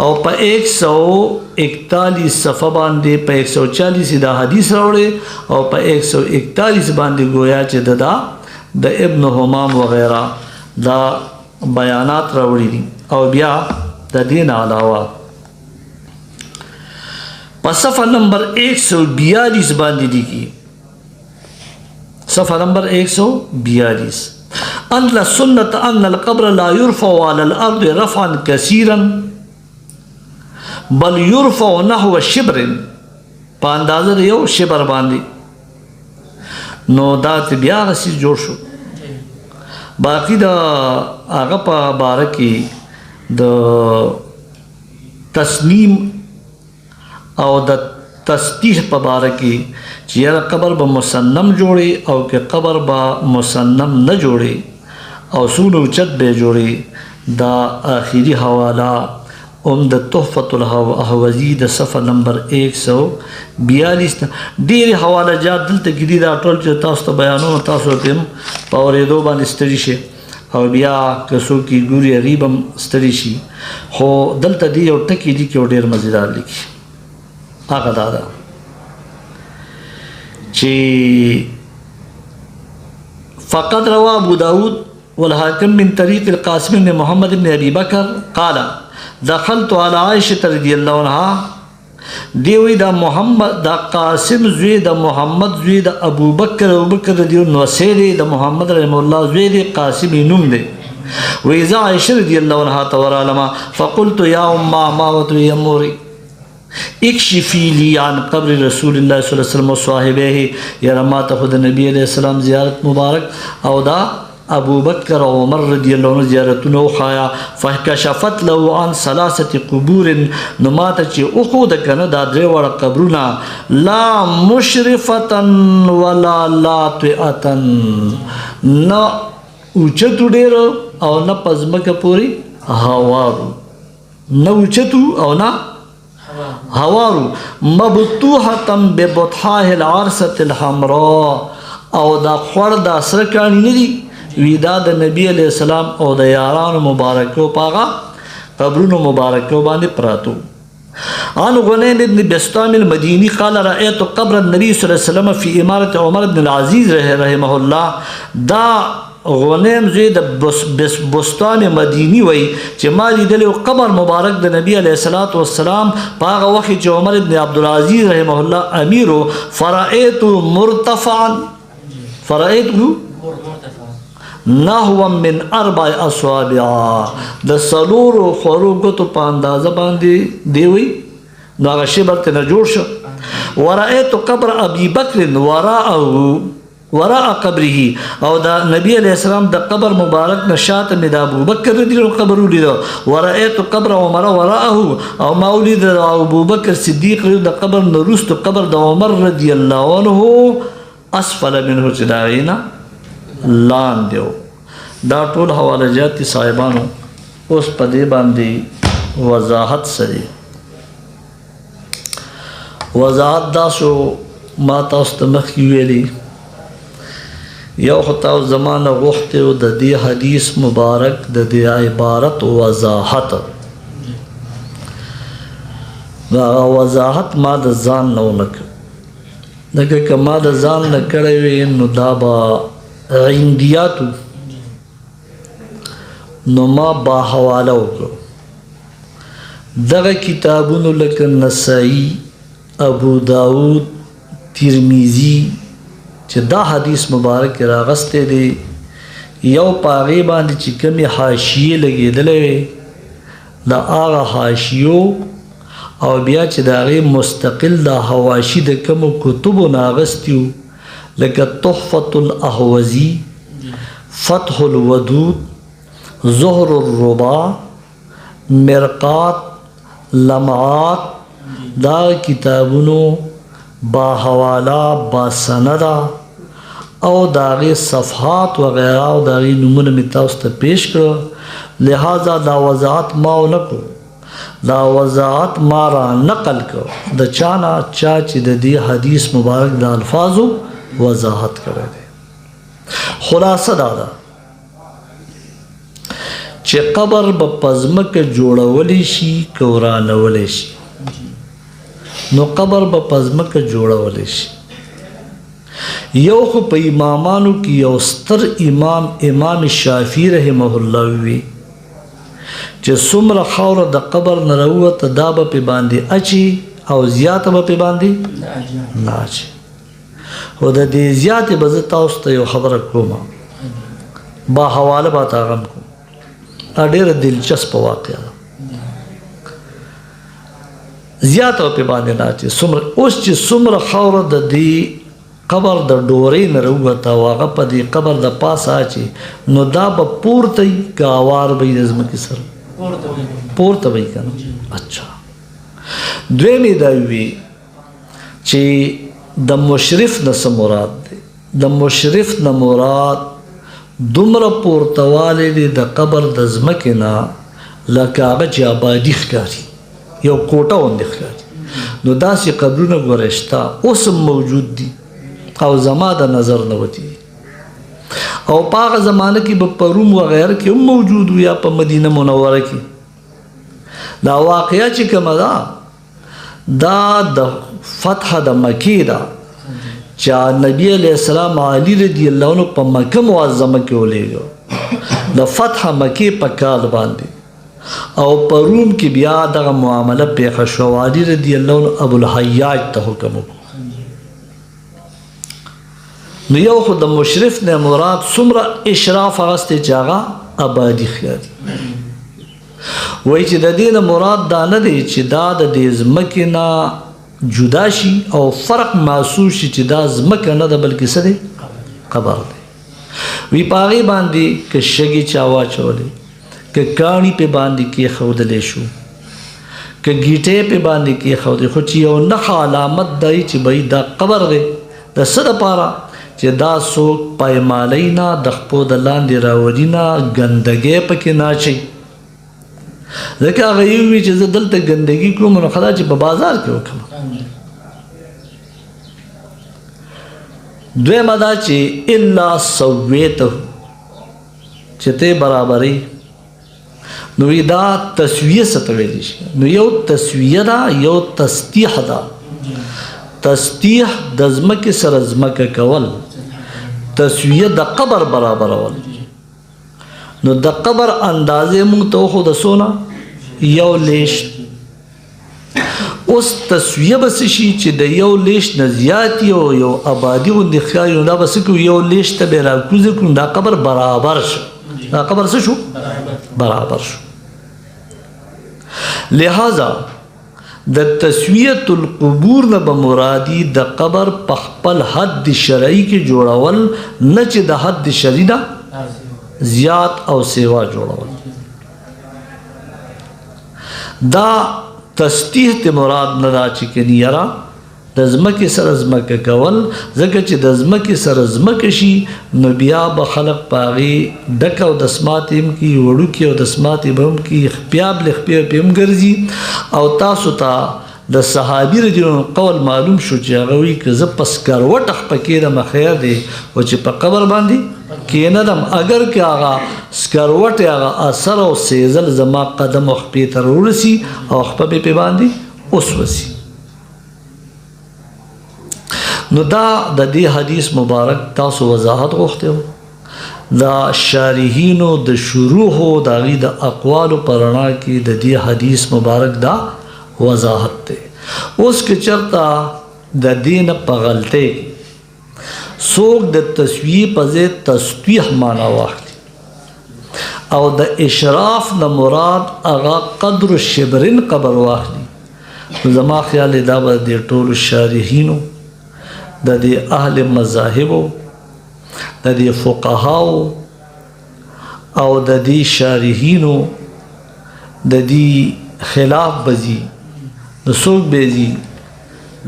او په 141 صفحه باندې په 140 دا حدیث راوړي او په 141 باندې گویا چې دا د ابن حمام وغیرہ دا بیانات راوړي دي. او بیا د دین علاوه په صفحه نمبر 142 باندې دي کی صفحه نمبر 142 ان السنة ان القبر لا يرفع على الارض رفعا كثيرا بل يرفع نحو شبر، په اندازه د یو شبر باندې. نو دا بیا غسی جوړ شو. باقی دا هغه په باره کې د تسنیم او د تسطیح په باره کې چې یاره قبر به مسنم جوړي او که قبر به مسنم نه جوړي او څومره اوچت به جوړي، دا آخري حواله د تحفة الاحوزی د صفحه نمبر 142 ډېرې حواله جات دلته کې دي. دا ټول چې تاسو ته بیانوم تاسو ته هم په اورېدو باندې ستړي شي او بیا که څوک یې ګوري هغې به هم ستړي شي. خو دلته دې یو ټکي دي کې ډېر مزیدار لیکي هغه دا ده چې فقد روى ابو داود والحاكم من طريق القاسم بن محمد بن ابي بكر قال دخلت على عائشه رضي الله عنها دیوی دا محمد دا قاسم زوی دا محمد زوی دا ابو بکر رضی اللہ عنہ دا محمد رحمه الله زوی دا قاسم نوم دے ویزا عائشہ رضی اللہ عنہ تورالما فقلت یا اما ماوت یا موری اکشفی لی عن قبر رسول اللہ صلی اللہ علیہ وسلم و صاحبہ یا رمات خود نبی علیہ السلام زیارت مبارک او دا ابو بکر و عمر رضی اللہ عنہ زیارتونو خایا فکشفت له عن ثلاثه قبور نماته چې اخود کنه دا درې وړ قبرونه لا مشرفتا ولا لاطئتا نه اوچتو ډېر او نه پزمکه پوری هوارو نه اوچتو او نه هوارو مبطوحه ببطحاه العرسه الحمراء او دا خور دا سرکانی ندی ویدا د نبی علیہ السلام او د یارانو مبارکو پاغا قبرونو مبارکو باندې پراتو عن غنیم ابن بسطام المدینی قال رأيت قبر النبي صلی اللہ علیہ وسلم فی امارت عمر بن العزیز رحمه الله دا غنیم زوی د بسطام مدینی وی چې ما لیدلی قبر مبارک د نبی علیہ السلام پاغا وخت چې عمر بن عبدالعزیز رحمه الله امیرو فرأيت مرتفعا نحو من 4 اصابع د سلورو خورو ګوتو په اندازه باندې دیوي نو هغه شی برته نه جوړ شو ورأيت قبر ابي بکر وراء قبره او دا نبی علیہ السلام د قبر مبارک نشات مې د ابو بکر رضی الله عنه قبر ولید ورأيت قبر عمر وراءه او مولد ابو بکر صدیق د قبر نورست قبر د عمر رضی الله عنه اسفل منه چدارینا لان دیو دا ټول حواله جاتی صاحبانو اوس په دې باندې وضاحت سره وضاحت دا شو ما تاسو ته مخکې ویلي یو خطا زمانه غوښته او د دې حدیث مبارک د دې عبارت وضاحت دا وضاحت ما د ځان نه ونک دغه کما د ځان نه کړی وي نو دا با عندیاتو نو ما با حواله وکړو دغه کتابونو لکه نسائی ابو داود ترمذی چې دا حدیث مبارک راغسته دی یو پاغي باندې چې کومه حاشیه لګیدلې دا هغه حاشیو او بیا چې دا غي مستقل دا حواشی د کوم کتبو ناغستیو لکه تحفة الاحوزی فتح الودود زهر الرباع مرقات لمعات دا کتابونو با حوالا با سندا او داغی صفحات وغیرہ او داغی نمونه می تاسو ته پیش کړو لہذا دا وضاحت ما نکو دا وضاحت ما را نقل کو د چانا چا چې د دې حدیث مبارک د الفاظو وضاحت کړی دی خلاصه دا ده چې قبر به پزمکه جوړولی شي کورانولی شي نو قبر به پزمکه جوړولی شي یو خو په امامانو کې یو ستر امام شافعي رحمه الله وی چې څومره خاوره د قبر نه راووته دا به پې باندې اچي او زیاته به پې باندې نه اچي خو د دې زیاتې به زه تاسو ته یو خبره کوم با حواله به تا غم کوم دا ډېره دلچسپه واقعه ده زیاته به پې باندې نه اچي اوس چې څومره خاوره د دې قبر د ډورې نه راووته او هغه په دې قبر د پاسه اچي نو دا به پورته وي که اوار به وي د ځمکې سره پورته به وي که نه اچھا دویمې دا وي چې د مشرف نه څه مراد دی د مشرف نه مراد دومره پورتوالی دی د قبر د ځمکې نه لکه هغه چې آبادي ښکاري یو کوټه غوندې ښکاري نو داسې قبرونه ګوره شته اوس هم موجود دي او زما د نظر نه وتي او په هغه زمانه کې به په روم وغیره کې هم موجود یا په مدینه منوره کې دا واقعه چې کومه ده دا د فتح د مکې ده چې نبی علیہ السلام علی رضی الله عنه په مکه معظمه کې ولېږه د فتح مکې په کال باندې او په روم کې بیا دغه معامله پیښه شو علی رضی الله عنه ابو الحیاج ته حکم وکړ نو یو خو د مشرف نه مراد څومره اشراف هغستی چې هغه آبادي ښکاري وایي چې د دې نه مراد دا نه دی چې دا د دې ځمکې نه جدا شي او فرق محسوس شي چې دا ځمکه نه ده بلکې څه دی قبر دی وی په هغې باندې که شګې چا واچولې که کاڼي پې باندې کېښودلی شو که ګیټې پې باندې کېښودې خو چې یو نښه علامت دی چې بهی دا قبر دی د څه دپاره چې دا څوک پایمالۍ نه د خپو د لاندې راولي نه ګندګۍ پکې نه اچوي ځکه هغه یې ووي چې زه دلته ګندګي کوم نو ښه ده چې په بازار کې وکړم دویمه دا چې الا سویته چې ته برابرۍ نو دا تسویه څه ته ویلی شي نو یو تسویه ده یو تسطیح ده تسطیح د ځمکې سره ځمکه کول تسویه د قبر برابرول نو د قبر اندازې موږ ته وښوده څونه یو لیش اوس تسویه به څه شي چې د یو لیش نه زیات یو آبادي غوندې ښکاري نو دا به څه کړو یو لیش ته به یې راکوزه کړو دا قبر برابر شو دا قبر څه شو برابر شو لہذا د تسویت القبور نه به مرادي د قبر په خپل حد شرعي کې جوړول نه چې د حد شرعي نه زیات او سیوا جوړول دا تسطیح ته مراد نه دا چې کني یاره د ځمکې سره ځمکه کول ځکه چې د ځمکې سره ځمکه شي نو بیا به خلق په هغې ډک او دسمات هم کي وړوکي او دسمات به هم کي خپیاب له خپیاب پې هم ګرځي او تاسو ته د صحابي رضی الله عنه قول معلوم شو چې هغه وایي که زه په سکروټه خپه کېدم خیر دی او چې په قبر باندې کېندم اگر که هغه سکروټ هغه اثر او سیزل زما قدم او خپې ته راورسي او خپه به پې باندې اوسوسي نو دا د دې حدیث مبارک تاسو وضاحت غوښتی و دا شارحینو د شروحو د هغې د اقوالو په رڼا کې د دې حدیث مبارک دا وضاحت دی اوس که چېرته د دې نه په غلطۍ څوک د تسویې په ځای تسطیح معنا واخلي او د اشراف نه مراد هغه قدر شبرین قبر واخلي نو زما خیال دی دا به د ټولو شارحینو د دې اهل مذاهبو د دې فقهاو او د دې شارحینو د دې خلاف بزي د څوک بزي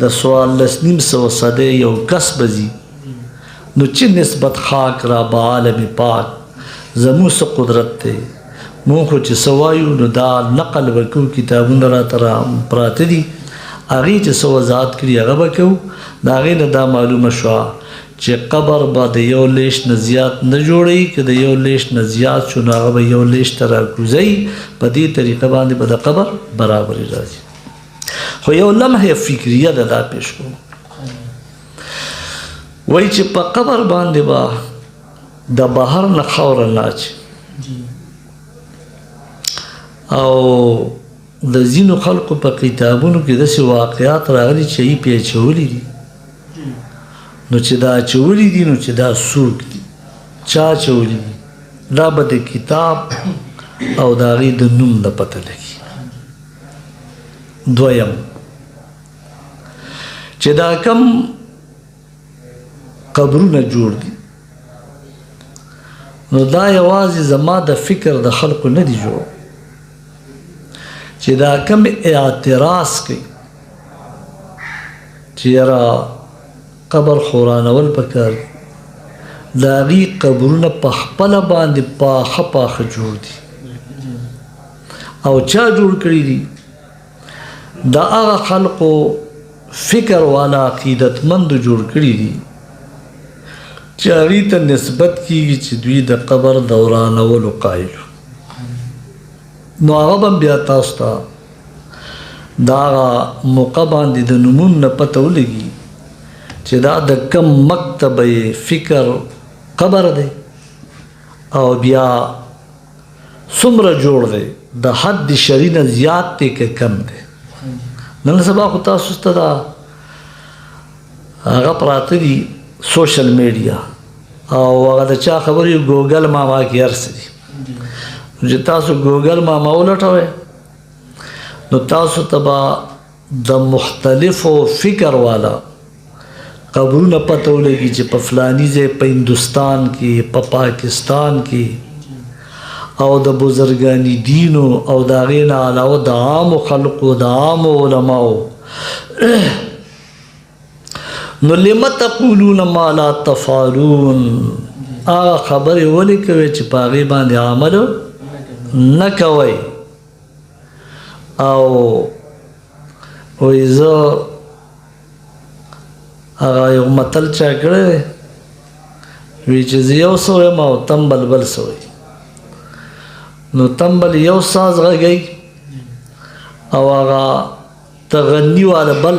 د 1400 صدۍ یو کس بزي نو چې نسبت خاک را به عالم پاک زموږ څه قدرت دی مونږ خو چې څه وایو نو دا نقل به کوو کتابونه راته پراته دي هغې چې څه وضاحت کړي هغه به کوو د هغې نه دا معلومه شوه چې قبر به د یو لیش نه زیات نه جوړوي که د یو لیش نه زیات شو نو هغه به یو لیش ته راکوزوي په دې طریقه باندې به د قبر برابري راځي خو یو لمحه فکریه ده دا پیش کوم وایي چې په قبر باندې به د بهر نه خاوره نه اچي او د ځینو خلکو په کتابونو کې داسې واقعات راغلي چې یې پې اچولي دي نو چې دا اچولي دي نو چې دا څوک دي چا اچولي دي دا به د کتاب او د هغې د نوم نه پته لګي دویم چې دا کم قبرونه جوړ دي نو دا یوازې زما د فکر د خلکو نه دي جوړ چې دا کم اعتراض کوي چې یاره قبر خورانول پکار دي د هغې قبرونه په خپله باندې پاخه پاخه جوړ دي او چا جوړ کړي دي د هغه خلقو فکر والا عقیدتمندو جوړ کړي دي چې هغې ته نسبت کیږي چې دوی د قبر دورانولو قایل نو هغه به بیا تاسو ته دا موقع باندې د نمون نه پته ولګي چې دا د کم مکتب فکر قبر دی او بیا څومره جوړ دی د حد شرعي نه زیات دی که کم دی. نن سبا خو تاسو ته دا هغه پراته دي سوشل میډیا او هغه د چا خبرې ګوګل ماما کې هر څه دي. چې تاسو ګوګل ماما ولټوئ نو تاسو ته به د مختلفو فکر والا قبرونه پته ولګي چې په فلاني ځای په هندوستان کې په پاکستان کې او د بزرګاني دینو او د هغې نه علاوه د عامو خلقو د عامو علماو نو لم تقولون ما لا تفعلون هغه خبرې ولې کوئ چې په هغې باندې عمل نه کوئ. او وایي زه هغه یو متل چا کړی دی وایي چې زه یو څه ویم او تنبل بل څه وایي. نو تنبل یو ساز غږوي او هغه تغني والا بل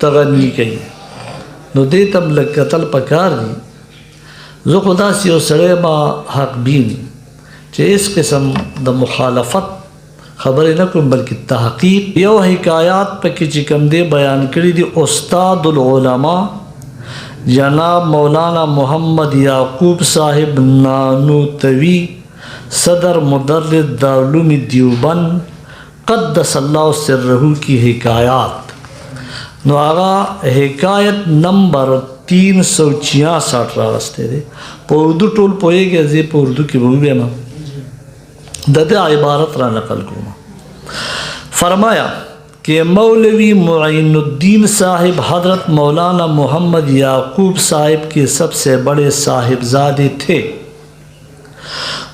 تغني کوي. نو دې ته هم لږ کتل پکار دي. زه خو داسې یو سړی ما حق بین چې هېڅ قسم د مخالفت خبرې نه کوم بلکې تحقیق. یو حکایات پکې چې کوم دی بیان کړي دي استاد العلماء جناب مولانا محمد یعقوب صاحب نانوتوی صدر مدرس دارالعلوم دیوبند قدس اللہ سرہ کی حکایات. نو آغا حکایت نمبر 366 راغستے دے. پا اردو ٹول پوئے گیا زی پا اردو کی بھوگے ما دادے عبارت را نقل کرنا. فرمایا کہ مولوی معین الدین صاحب حضرت مولانا محمد یعقوب صاحب کے سب سے بڑے صاحبزادے تھے.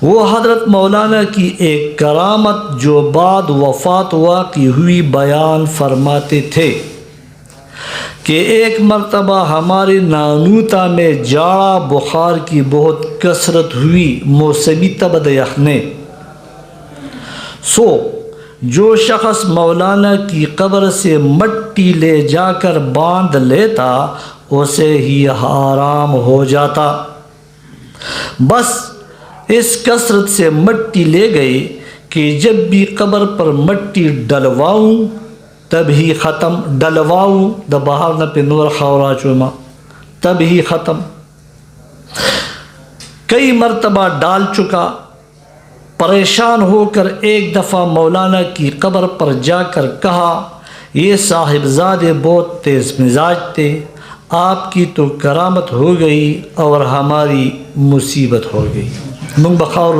وہ حضرت مولانا کی ایک کرامت جو بعد وفات واقع ہوئی بیان فرماتے تھے کہ ایک مرتبہ ہمارے نانوتا میں جاڑا بخار کی بہت کثرت ہوئی موسمی تبد یخنے. سو جو شخص مولانا کی قبر سے مٹی لے جا کر باندھ لیتا اسے ہی آرام ہو جاتا. بس اس کثرت سے مٹی لے گئے کہ جب بھی قبر پر مٹی ڈلواؤں تب ہی ختم. ڈلواؤں دا باہر نہ پہ نور خورا چوما تب ہی ختم. کئی مرتبہ ڈال چکا. پریشان ہو کر ایک دفعہ مولانا کی قبر پر جا کر کہا یہ صاحبزادے بہت تیز مزاج تھے. آپ کی تو کرامت ہو گئی اور ہماری مصیبت ہو گئی. منگ بخور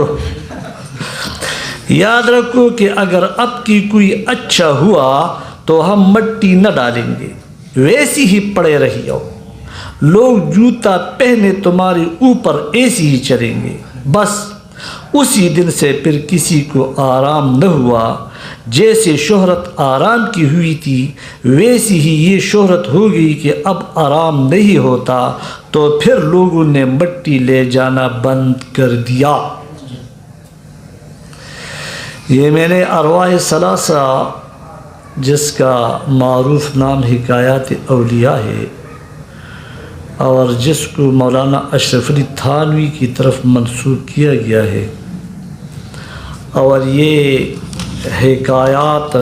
یاد رکھو کہ اگر اب کی کوئی اچھا ہوا تو ہم مٹی نہ ڈالیں گے ویسی ہی پڑے رہی ہو. لوگ جوتا پہنے تمہارے اوپر ایسی ہی چلیں گے. بس اسی دن سے پھر کسی کو آرام نہ ہوا. جیسے شہرت آرام کی ہوئی تھی ویسی ہی یہ شہرت ہو گئی کہ اب آرام نہیں ہوتا تو پھر لوگوں نے مٹی لے جانا بند کر دیا. یہ میں نے ارواح ثلاثہ جس کا معروف نام حکایات اولیاء ہے اور جس کو مولانا اشرف علی تھانوی کی طرف منسوب کیا گیا ہے، اور یہ حکایات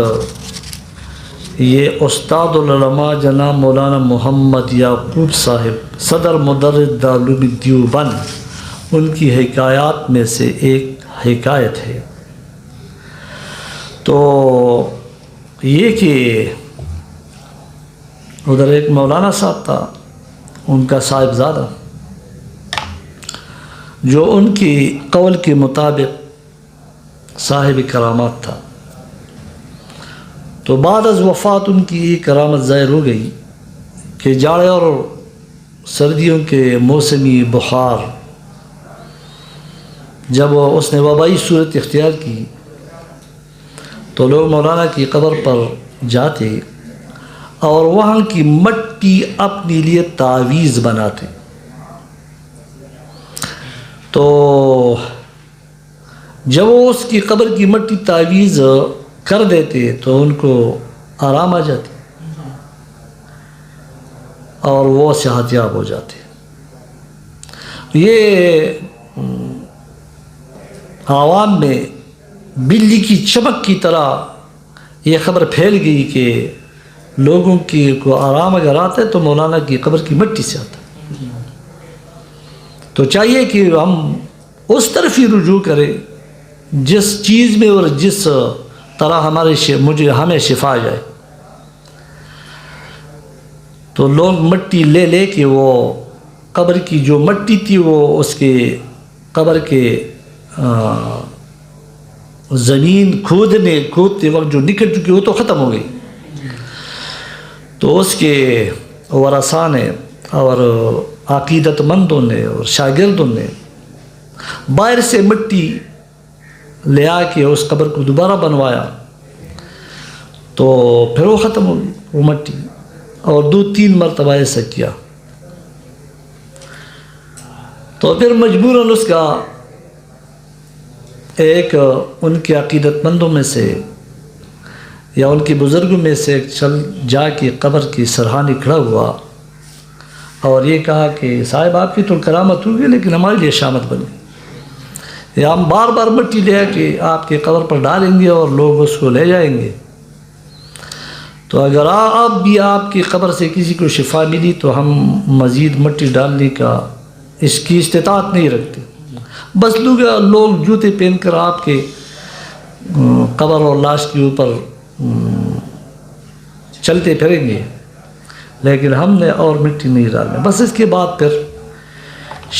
یہ استاد العلماء جناب مولانا محمد یعقوب صاحب صدر مدرس دارالعلوم دیوبند ان کی حکایات میں سے ایک حکایت ہے. تو یہ کہ ادھر ایک مولانا صاحب تھا ان کا صاحبزادہ جو ان کی قول کے مطابق صاحب کرامات تھا. تو بعد از وفات ان کی یہ کرامت ظاہر ہو گئی کہ جاڑے اور سردیوں کے موسمی بخار جب اس نے وبائی صورت اختیار کی تو لوگ مولانا کی قبر پر جاتے اور وہاں کی مٹی اپنے لیے تعویذ بناتے. تو جب وہ اس کی قبر کی مٹی تعویذ کر دیتے تو ان کو آرام آ جاتی اور وہ صحت یاب ہو جاتے. یہ عوام میں بجلی کی چمک کی طرح یہ خبر پھیل گئی کہ لوگوں کی کو آرام اگر آتا ہے تو مولانا کی قبر کی مٹی سے آتا ہے. تو چاہیے کہ ہم اس طرف ہی رجوع کریں جس چیز میں اور جس طرح ہمیں شفا جائے. تو لوگ مٹی لے لے کے وہ قبر کی جو مٹی تھی وہ اس کے قبر کے زمین کھودتے وقت جو نکل چکی وہ تو ختم ہو گئی. تو اس کے ورثاء نے اور عقیدت مندوں نے اور شاگردوں نے باہر سے مٹی لے آ کے اس قبر کو دوبارہ بنوایا. تو پھر وہ ختم ہو گئی وہ مٹی، اور 2-3 مرتبہ ایسا کیا. تو پھر مجبوراً اس کا ایک ان کے عقیدت مندوں میں سے یا ان کے بزرگوں میں سے ایک جا کے قبر کی سرحانی کھڑا ہوا اور یہ کہا کہ صاحب آپ کی تو کرامت ہوگی لیکن ہمارے لیے شامت بنی، یا ہم بار بار مٹی لے کے آپ کے قبر پر ڈالیں گے اور لوگ اس کو لے جائیں گے. تو اگر آپ بھی آپ کی قبر سے کسی کو شفا ملی تو ہم مزید مٹی ڈالنے کا اس کی استطاعت نہیں رکھتے. بس لوگ جوتے پہن کر آپ کے قبر اور لاش کے اوپر چلتے پھریں گے، لیکن ہم نے اور مٹی نہیں ڈالنا. بس اس کے بعد پھر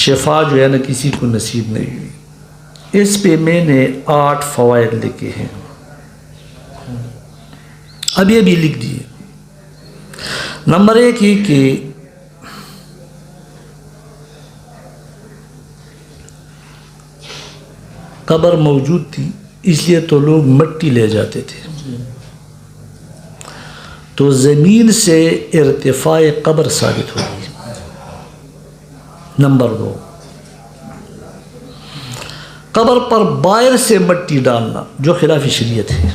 شفا جو ہے نا کسی کو نصیب نہیں ہوئی. اس پہ میں نے 8 فوائد لکھے ہیں، اب یہ بھی لکھ دیے. نمبر 1 یہ کہ قبر موجود تھی اس لیے تو لوگ مٹی لے جاتے تھے. تو زمین سے ارتفاع قبر ثابت ہوگی. نمبر 2 قبر پر باہر سے مٹی ڈالنا جو خلاف شریعت ہے.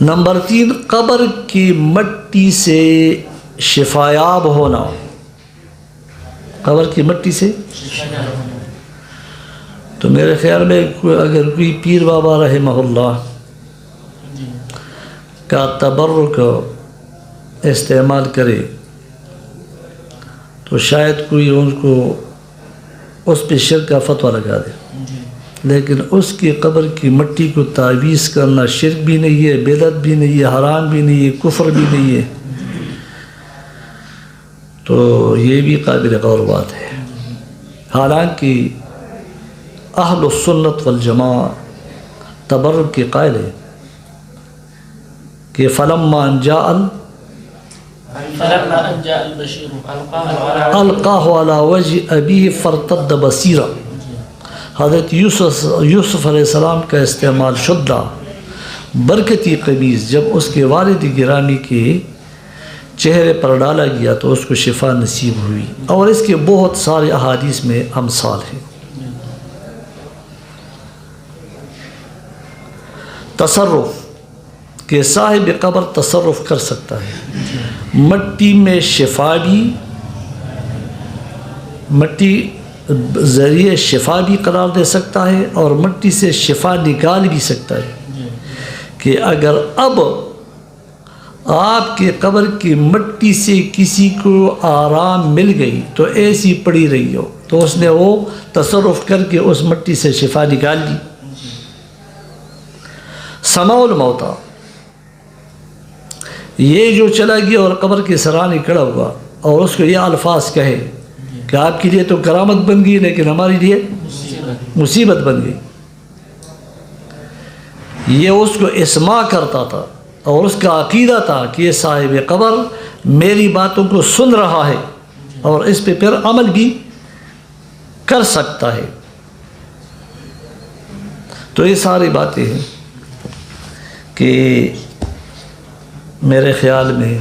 نمبر 3 قبر کی مٹی سے شفایاب ہونا، قبر کی مٹی سے. تو میرے خیال میں اگر کوئی پیر بابا رحمہ اللہ کا تبرک استعمال کرے تو شاید کوئی ان کو اس پہ شرک کا فتویٰ لگا دے، لیکن اس کی قبر کی مٹی کو تعویذ کرنا شرک بھی نہیں ہے، بدعت بھی نہیں ہے، حرام بھی نہیں ہے، کفر بھی نہیں ہے. تو یہ بھی قابل غور بات ہے. حالانکہ اہل السنت والجماع تبرک کے قائل ہے کہ فلما ان جاء القاہ علی وجہ ابیہ فرتد بصیرا. حضرت یوسف علیہ السلام کا استعمال شدہ برکتی قمیض جب اس کے والد گرامی کے چہرے پر ڈالا گیا تو اس کو شفا نصیب ہوئی. اور اس کے بہت سارے احادیث میں امثال ہیں. تصرف کہ صاحب قبر تصرف کر سکتا ہے، مٹی میں شفا بھی، مٹی ذریعے شفا بھی قرار دے سکتا ہے اور مٹی سے شفا نکال بھی سکتا ہے. کہ اگر اب آپ کے قبر کی مٹی سے کسی کو آرام مل گئی تو ایسی پڑی رہی ہو تو اس نے وہ تصرف کر کے اس مٹی سے شفا نکال لی. سماع الموتى، یہ جو چلا گیا اور قبر کے سرانے کھڑا ہوا اور اس کو یہ الفاظ کہے کہ آپ کے لیے تو کرامت بن گئی لیکن ہمارے لیے مصیبت بن گئی. یہ اس کو اسماع کرتا تھا اور اس کا عقیدہ تھا کہ یہ صاحب قبر میری باتوں کو سن رہا ہے اور اس پہ پھر عمل بھی کر سکتا ہے. تو یہ ساری باتیں ہیں کہ میرے خیال میں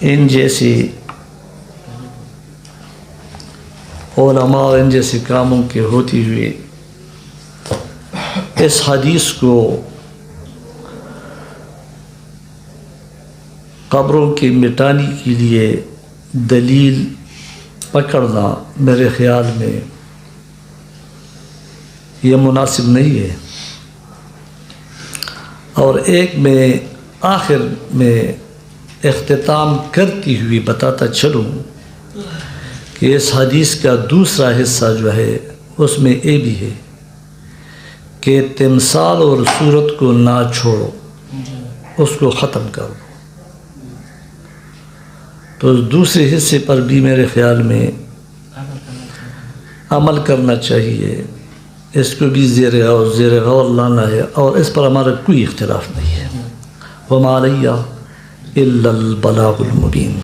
ان جیسی علماء اور ان جیسے کاموں کے ہوتی ہوئے اس حدیث کو قبروں کے مٹانے کے لیے دلیل پکڑنا میرے خیال میں یہ مناسب نہیں ہے. اور ایک میں آخر میں اختتام کرتی ہوئی بتاتا چلوں کہ اس حدیث کا دوسرا حصہ جو ہے اس میں یہ بھی ہے کہ تمثال اور صورت کو نہ چھوڑو، اس کو ختم کرو. تو اس دوسرے حصے پر بھی میرے خیال میں عمل کرنا چاہیے، اس کو بھی زیر غور لانا ہے، اور اس پر ہمارا کوئی اختلاف نہیں ہے. وما علیہ الا البلاغ المبین.